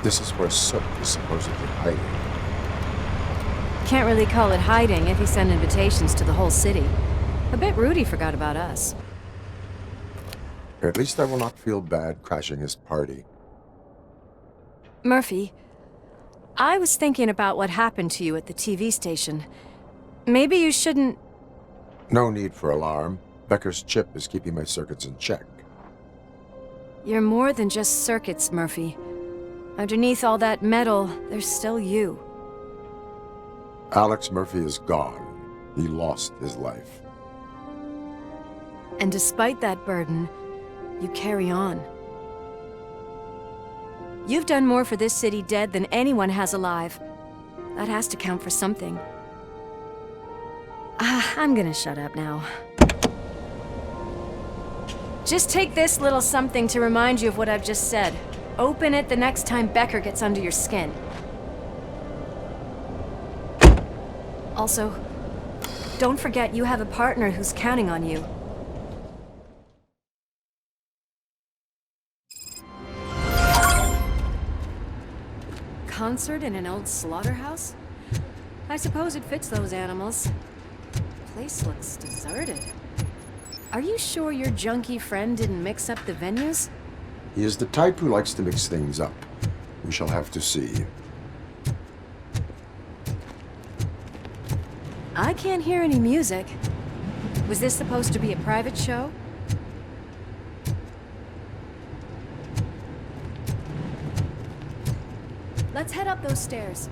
This is where Soap is supposedly hiding. Can't really call it hiding if he sent invitations to the whole city. I bet Rudy forgot about us. At least I will not feel bad crashing his party. Murphy, I was thinking about what happened to you at the TV station. Maybe you shouldn't... No need for alarm. Becker's chip is keeping my circuits in check. You're more than just circuits, Murphy. Underneath all that metal, there's still you. Alex Murphy is gone. He lost his life. And despite that burden, you carry on. You've done more for this city dead than anyone has alive. That has to count for something. I'm gonna shut up now. Just take this little something to remind you of what I've just said. Open it the next time Becker gets under your skin. Also, don't forget you have a partner who's counting on you. Concert in an old slaughterhouse? I suppose it fits those animals. Place looks deserted. Are you sure your junkie friend didn't mix up the venues? He is the type who likes to mix things up. We shall have to see. I can't hear any music. Was this supposed to be a private show? Let's head up those stairs.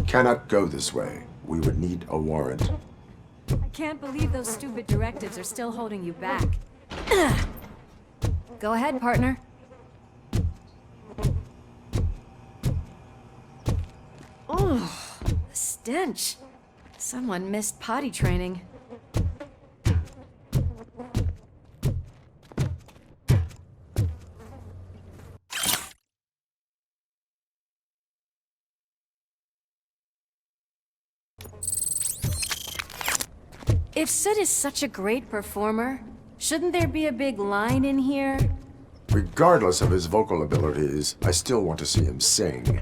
Cannot go this way. We would need a warrant. I can't believe those stupid directives are still holding you back. Go ahead, partner. Oh, the stench. Someone missed potty training. If Soot is such a great performer, shouldn't there be a big line in here? Regardless of his vocal abilities, I still want to see him sing.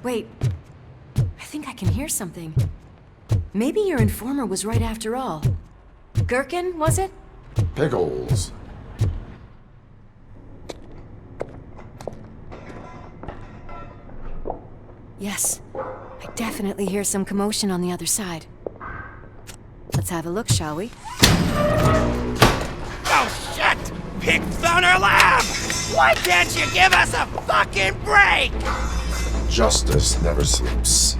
Wait, I think I can hear something. Maybe your informer was right after all. Gherkin, was it? Pickles. Yes, I definitely hear some commotion on the other side. Let's have a look, shall we? Oh shit! Pig Thunder Lab! Why can't you give us a fucking break? Justice never sleeps.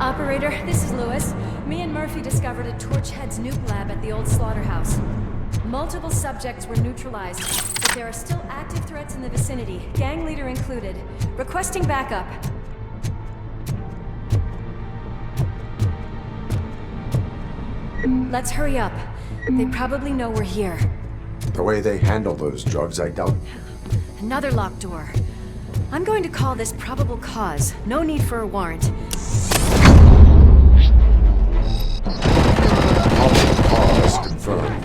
Operator, this is Lewis. Me and Murphy discovered a Torchhead's nuke lab at the old slaughterhouse. Multiple subjects were neutralized, but there are still active threats in the vicinity, gang leader included. Requesting backup. Let's hurry up. They probably know we're here. The way they handle those drugs, I doubt. Another locked door. I'm going to call this probable cause. No need for a warrant. Cause confirmed.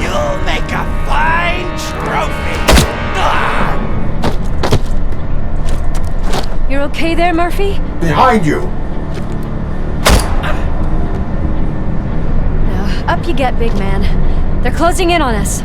You'll make a fine trophy. You're okay there, Murphy? Behind you! Now, up you get, big man. They're closing in on us.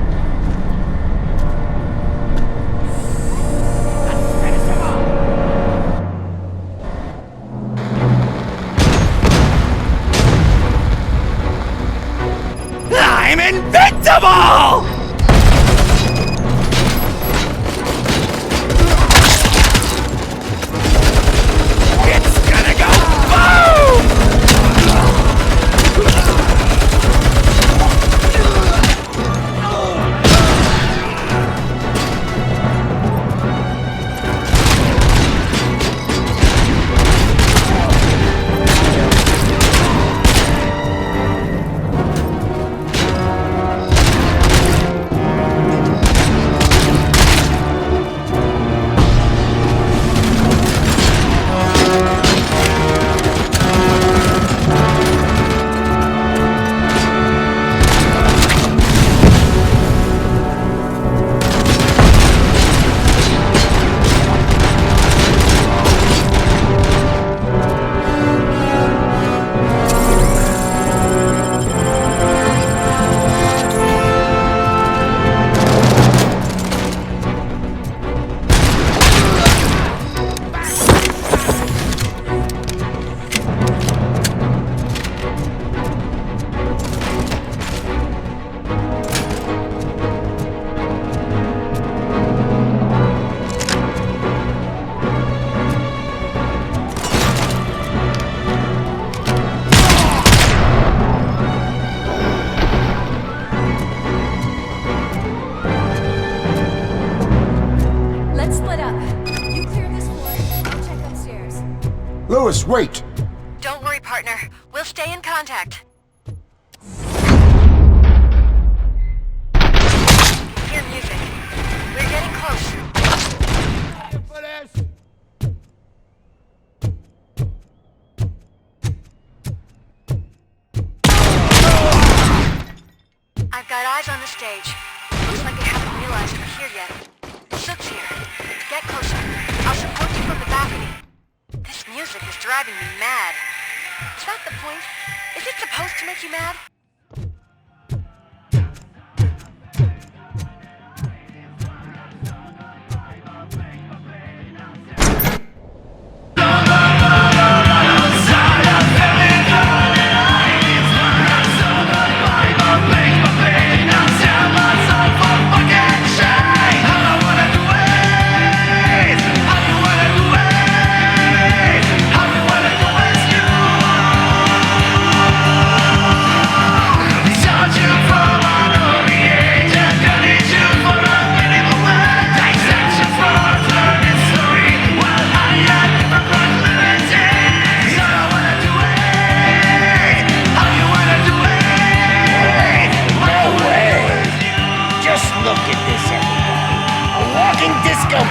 Lewis, wait! Don't worry, partner. We'll stay in contact. Hear music. We're getting close. I've got eyes on the stage. Looks like they haven't realized we're here yet. Sook's here. Get closer. I'll support you from the balcony. This music is driving me mad. Is that the point? Is it supposed to make you mad?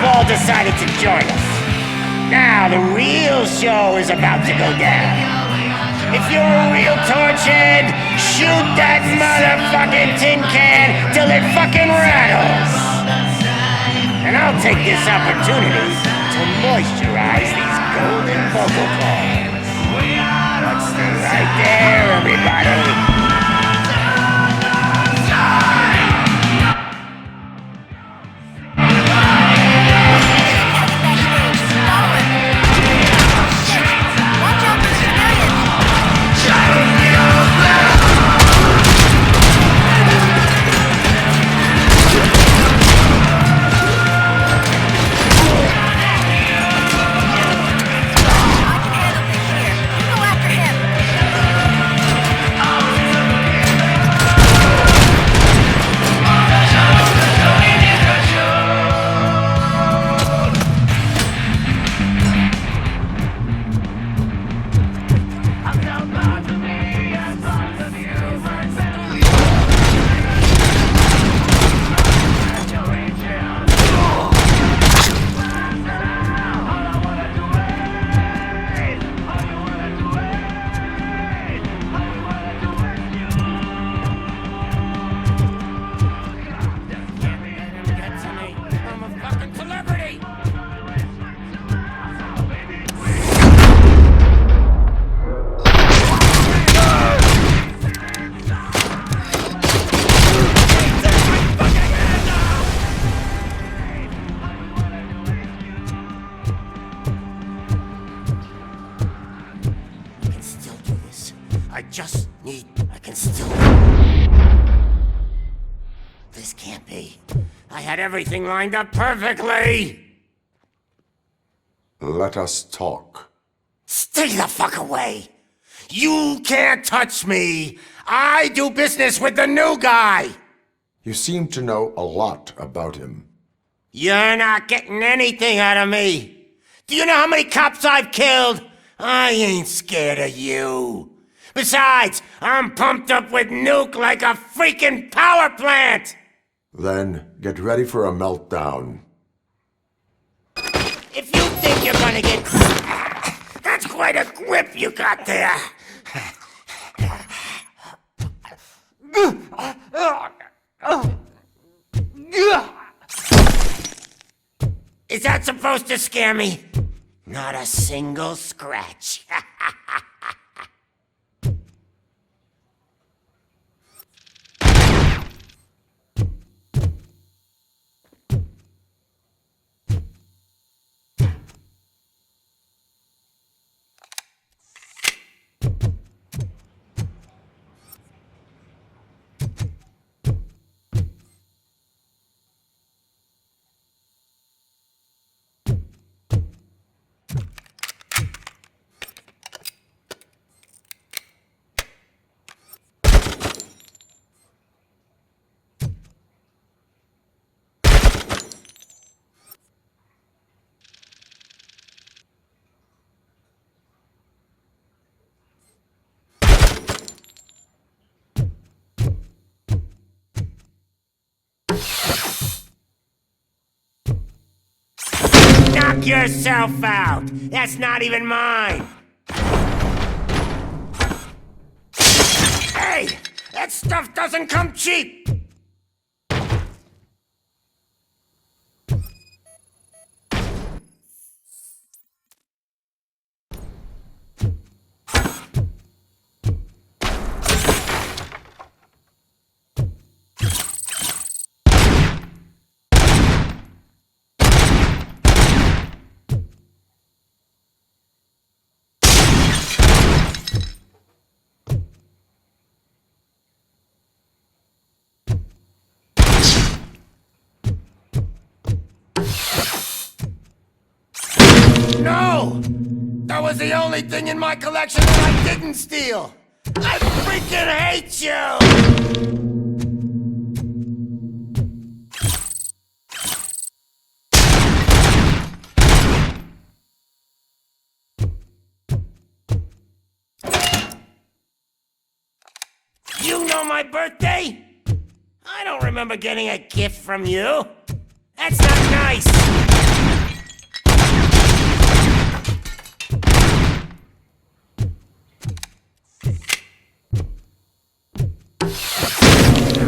Ball decided to join us. Now the real show is about to go down. If you're a real torchhead, shoot that motherfucking tin can till it fucking rattles. And I'll take this opportunity to moisturize these golden vocal cords. What's right there, everybody? I can still... This can't be. I had everything lined up perfectly! Let us talk. Stay the fuck away! You can't touch me! I do business with the new guy! You seem to know a lot about him. You're not getting anything out of me! Do you know how many cops I've killed? I ain't scared of you. Besides, I'm pumped up with nuke like a freaking power plant! Then get ready for a meltdown. If you think you're gonna get... That's quite a grip you got there. Is that supposed to scare me? Not a single scratch. Knock yourself out! That's not even mine! Hey! That stuff doesn't come cheap! No! That was the only thing in my collection that I didn't steal! I freaking hate you! You know my birthday? I don't remember getting a gift from you. That's not nice!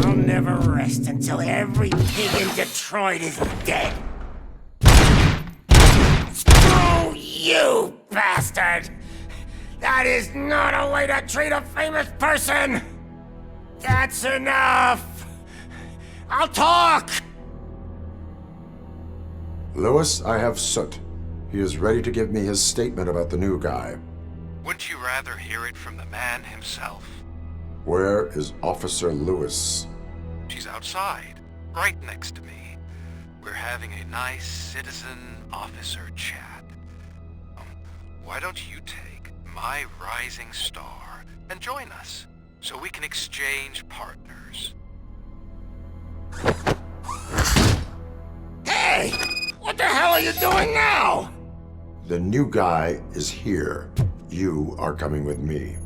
I'll never rest until every pig in Detroit is dead. Screw you, bastard! That is not a way to treat a famous person! That's enough! I'll talk! Lewis, I have Soot. He is ready to give me his statement about the new guy. Wouldn't you rather hear it from the man himself? Where is Officer Lewis? She's outside, right next to me. We're having a nice citizen-officer chat. Why don't you take my rising star and join us, so we can exchange partners? Hey! What the hell are you doing now? The new guy is here. You are coming with me.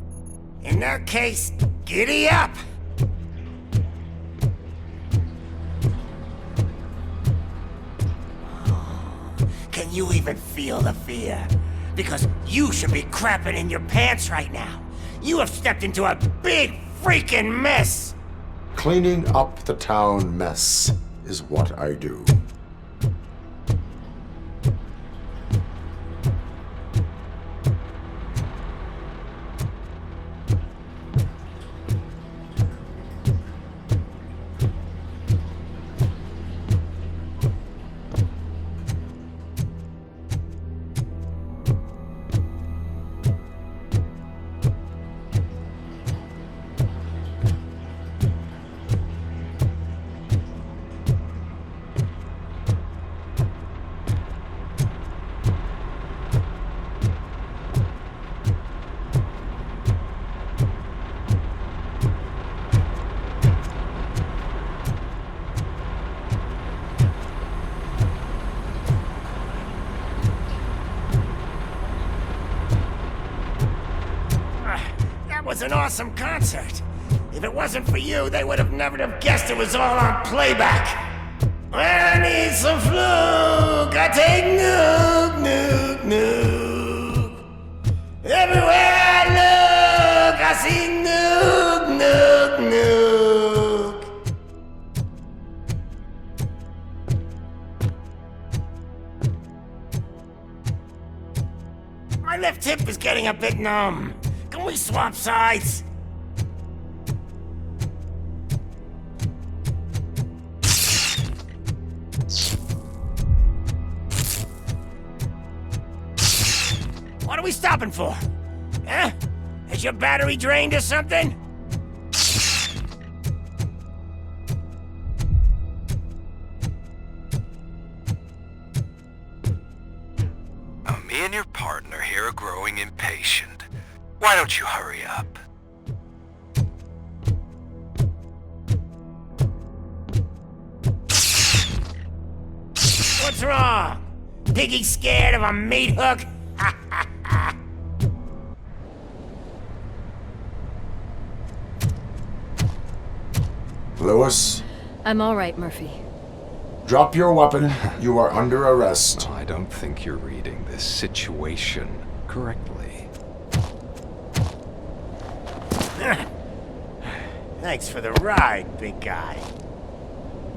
In that case, giddy up! Can you even feel the fear? Because you should be crapping in your pants right now. You have stepped into a big freaking mess! Cleaning up the town mess is what I do. That was an awesome concert. If it wasn't for you, they would have never have guessed it was all on playback. When I need some fluke, I take nuke, nuke, nuke. Everywhere I look, I see nuke, nuke, nuke. My left hip is getting a bit numb. Can we swap sides? What are we stopping for? Huh? Is your battery drained or something? Me and your partner here are growing impatient. Why don't you hurry up? What's wrong? Piggy scared of a meat hook? Lewis? I'm all right, Murphy. Drop your weapon. You are under arrest. I don't think you're reading this situation correctly. Thanks for the ride, big guy.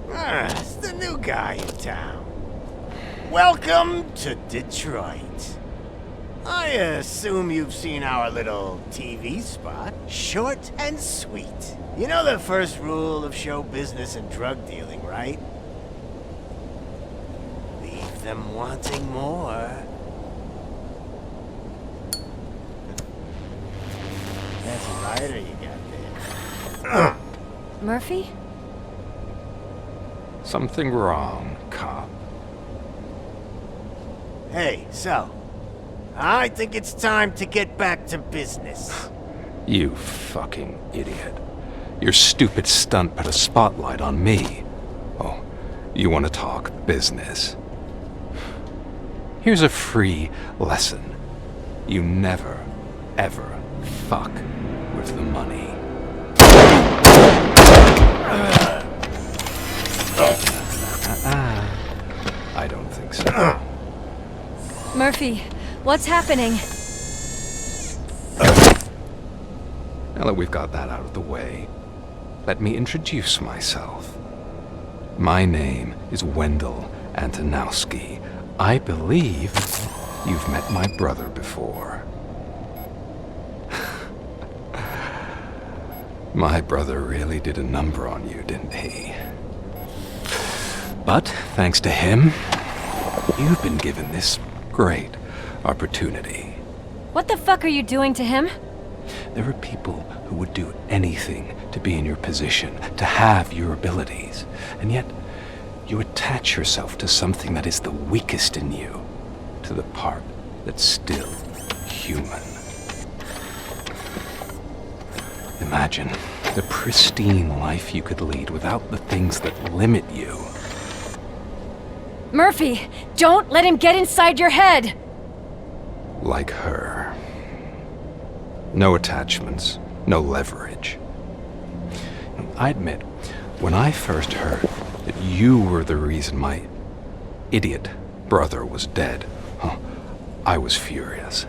It's the new guy in town. Welcome to Detroit. I assume you've seen our little TV spot. Short and sweet. You know the first rule of show business and drug dealing, right? Leave them wanting more. That's a lighter you got there. Murphy? Something wrong, cop. Hey, so, I think it's time to get back to business. You fucking idiot. Your stupid stunt put a spotlight on me. Oh, you want to talk business? Here's a free lesson. You never, ever fuck with the money. I don't think so. Murphy, what's happening? Now that we've got that out of the way, let me introduce myself. My name is Wendell Antonowski. I believe you've met my brother before. My brother really did a number on you, didn't he? But thanks to him, you've been given this great opportunity. What the fuck are you doing to him? There are people who would do anything to be in your position, to have your abilities, and yet you attach yourself to something that is the weakest in you, to the part that's still human. Imagine the pristine life you could lead without the things that limit you. Murphy, don't let him get inside your head! Like her. No attachments, no leverage. I admit, when I first heard that you were the reason my idiot brother was dead, I was furious.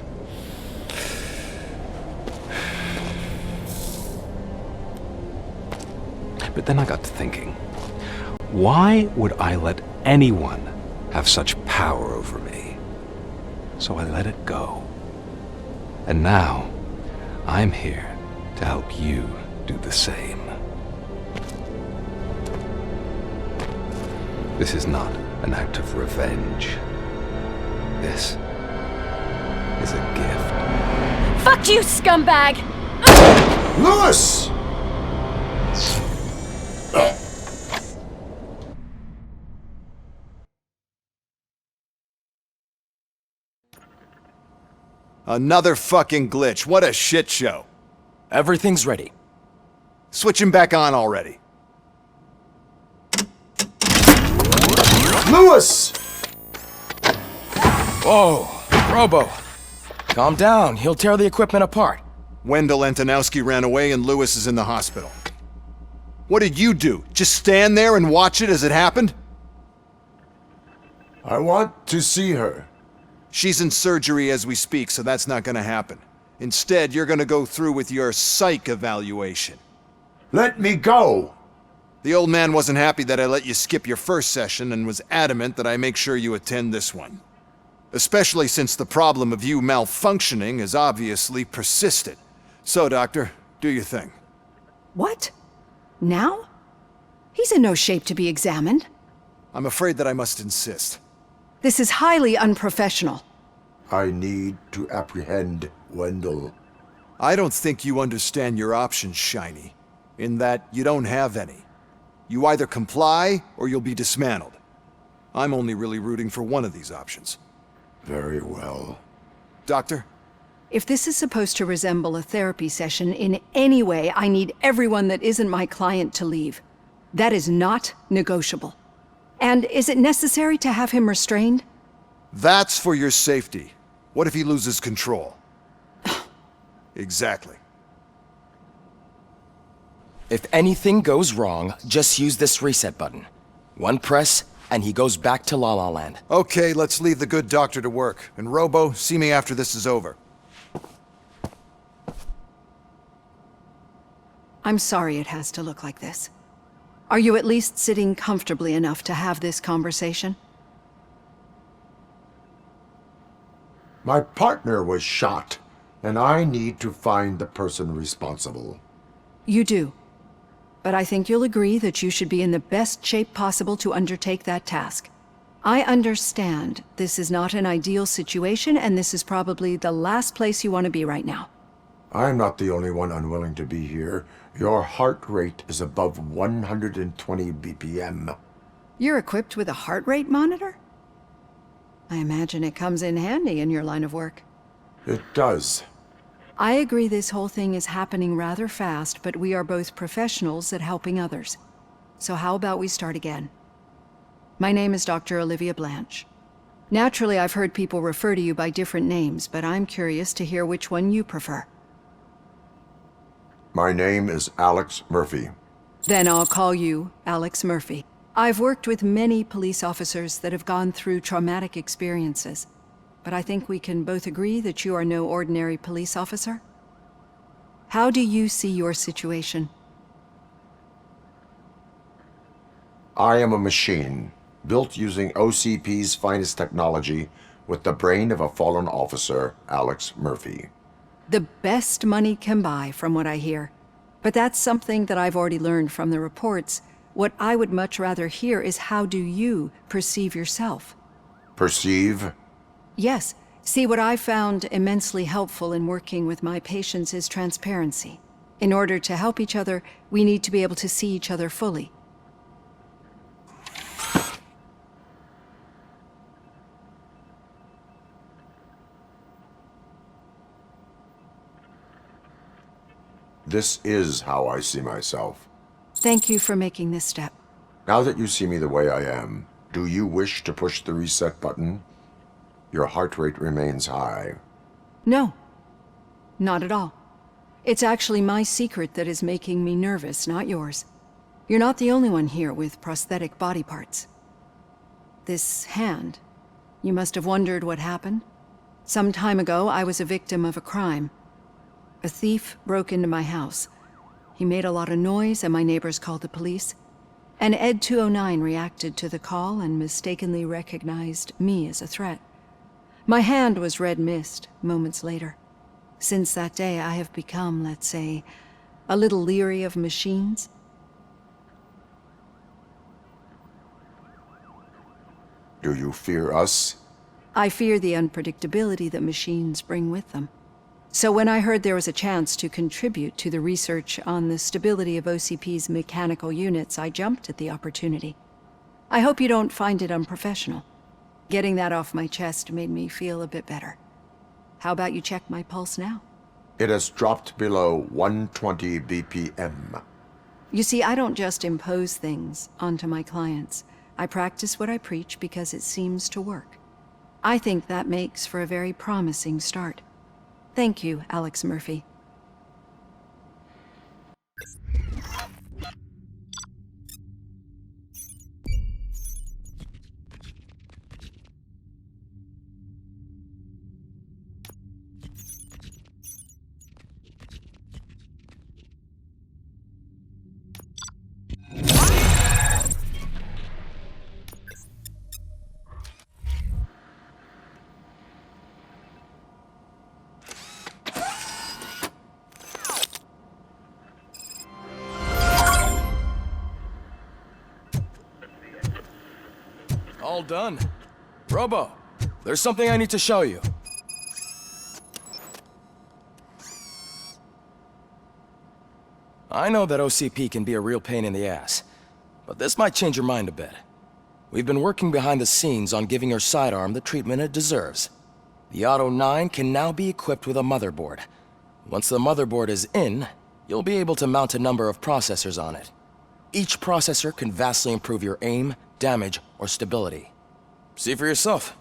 But then I got to thinking, why would I let anyone have such power over me? So I let it go. And now, I'm here to help you do the same. This is not an act of revenge. This is a gift. Fuck you, scumbag! Lewis! Another fucking glitch. What a shit show. Everything's ready. Switch him back on already. Lewis! Whoa, Robo. Calm down. He'll tear the equipment apart. Wendell Antonowski ran away and Lewis is in the hospital. What did you do? Just stand there and watch it as it happened? I want to see her. She's in surgery as we speak, so that's not gonna happen. Instead, you're gonna go through with your psych evaluation. Let me go! The old man wasn't happy that I let you skip your first session and was adamant that I make sure you attend this one. Especially since the problem of you malfunctioning has obviously persisted. So, Doctor, do your thing. What? Now? He's in no shape to be examined. I'm afraid that I must insist. This is highly unprofessional. I need to apprehend Wendell. I don't think you understand your options, Shiny. In that you don't have any. You either comply or you'll be dismantled. I'm only really rooting for one of these options. Very well. Doctor? If this is supposed to resemble a therapy session in any way, I need everyone that isn't my client to leave. That is not negotiable. And is it necessary to have him restrained? That's for your safety. What if he loses control? Exactly. If anything goes wrong, just use this reset button. One press, and he goes back to La La Land. Okay, let's leave the good doctor to work. And Robo, see me after this is over. I'm sorry it has to look like this. Are you at least sitting comfortably enough to have this conversation? My partner was shot, and I need to find the person responsible. You do. But I think you'll agree that you should be in the best shape possible to undertake that task. I understand this is not an ideal situation, and this is probably the last place you want to be right now. I'm not the only one unwilling to be here. Your heart rate is above 120 BPM. You're equipped with a heart rate monitor? I imagine it comes in handy in your line of work. It does. I agree this whole thing is happening rather fast, but we are both professionals at helping others. So how about we start again? My name is Dr. Olivia Blanche. Naturally, I've heard people refer to you by different names, but I'm curious to hear which one you prefer. My name is Alex Murphy. Then I'll call you Alex Murphy. I've worked with many police officers that have gone through traumatic experiences, but I think we can both agree that you are no ordinary police officer. How do you see your situation? I am a machine, built using OCP's finest technology with the brain of a fallen officer, Alex Murphy. The best money can buy, from what I hear. But that's something that I've already learned from the reports. What I would much rather hear is how do you perceive yourself? Perceive? Yes. See, what I've found immensely helpful in working with my patients is transparency. In order to help each other, we need to be able to see each other fully. This is how I see myself. Thank you for making this step. Now that you see me the way I am, do you wish to push the reset button? Your heart rate remains high. No. Not at all. It's actually my secret that is making me nervous, not yours. You're not the only one here with prosthetic body parts. This hand, you must have wondered what happened. Some time ago, I was a victim of a crime. A thief broke into my house. He made a lot of noise and my neighbors called the police. And Ed 209 reacted to the call and mistakenly recognized me as a threat. My hand was red mist moments later. Since that day, I have become, let's say, a little leery of machines. Do you fear us? I fear the unpredictability that machines bring with them. So when I heard there was a chance to contribute to the research on the stability of OCP's mechanical units, I jumped at the opportunity. I hope you don't find it unprofessional. Getting that off my chest made me feel a bit better. How about you check my pulse now? It has dropped below 120 BPM. You see, I don't just impose things onto my clients. I practice what I preach because it seems to work. I think that makes for a very promising start. Thank you, Alex Murphy. All done. Robo, there's something I need to show you. I know that OCP can be a real pain in the ass, but this might change your mind a bit. We've been working behind the scenes on giving your sidearm the treatment it deserves. The Auto 9 can now be equipped with a motherboard. Once the motherboard is in, you'll be able to mount a number of processors on it. Each processor can vastly improve your aim, damage, or stability. See for yourself.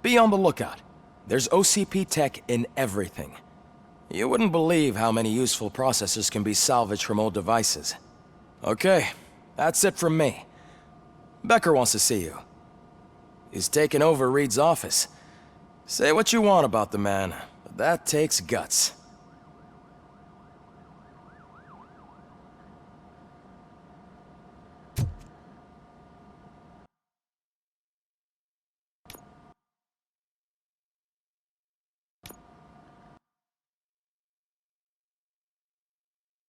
Be on the lookout. There's OCP tech in everything. You wouldn't believe how many useful processors can be salvaged from old devices. Okay, that's it from me. Becker wants to see you. He's taken over Reed's office. Say what you want about the man, but that takes guts.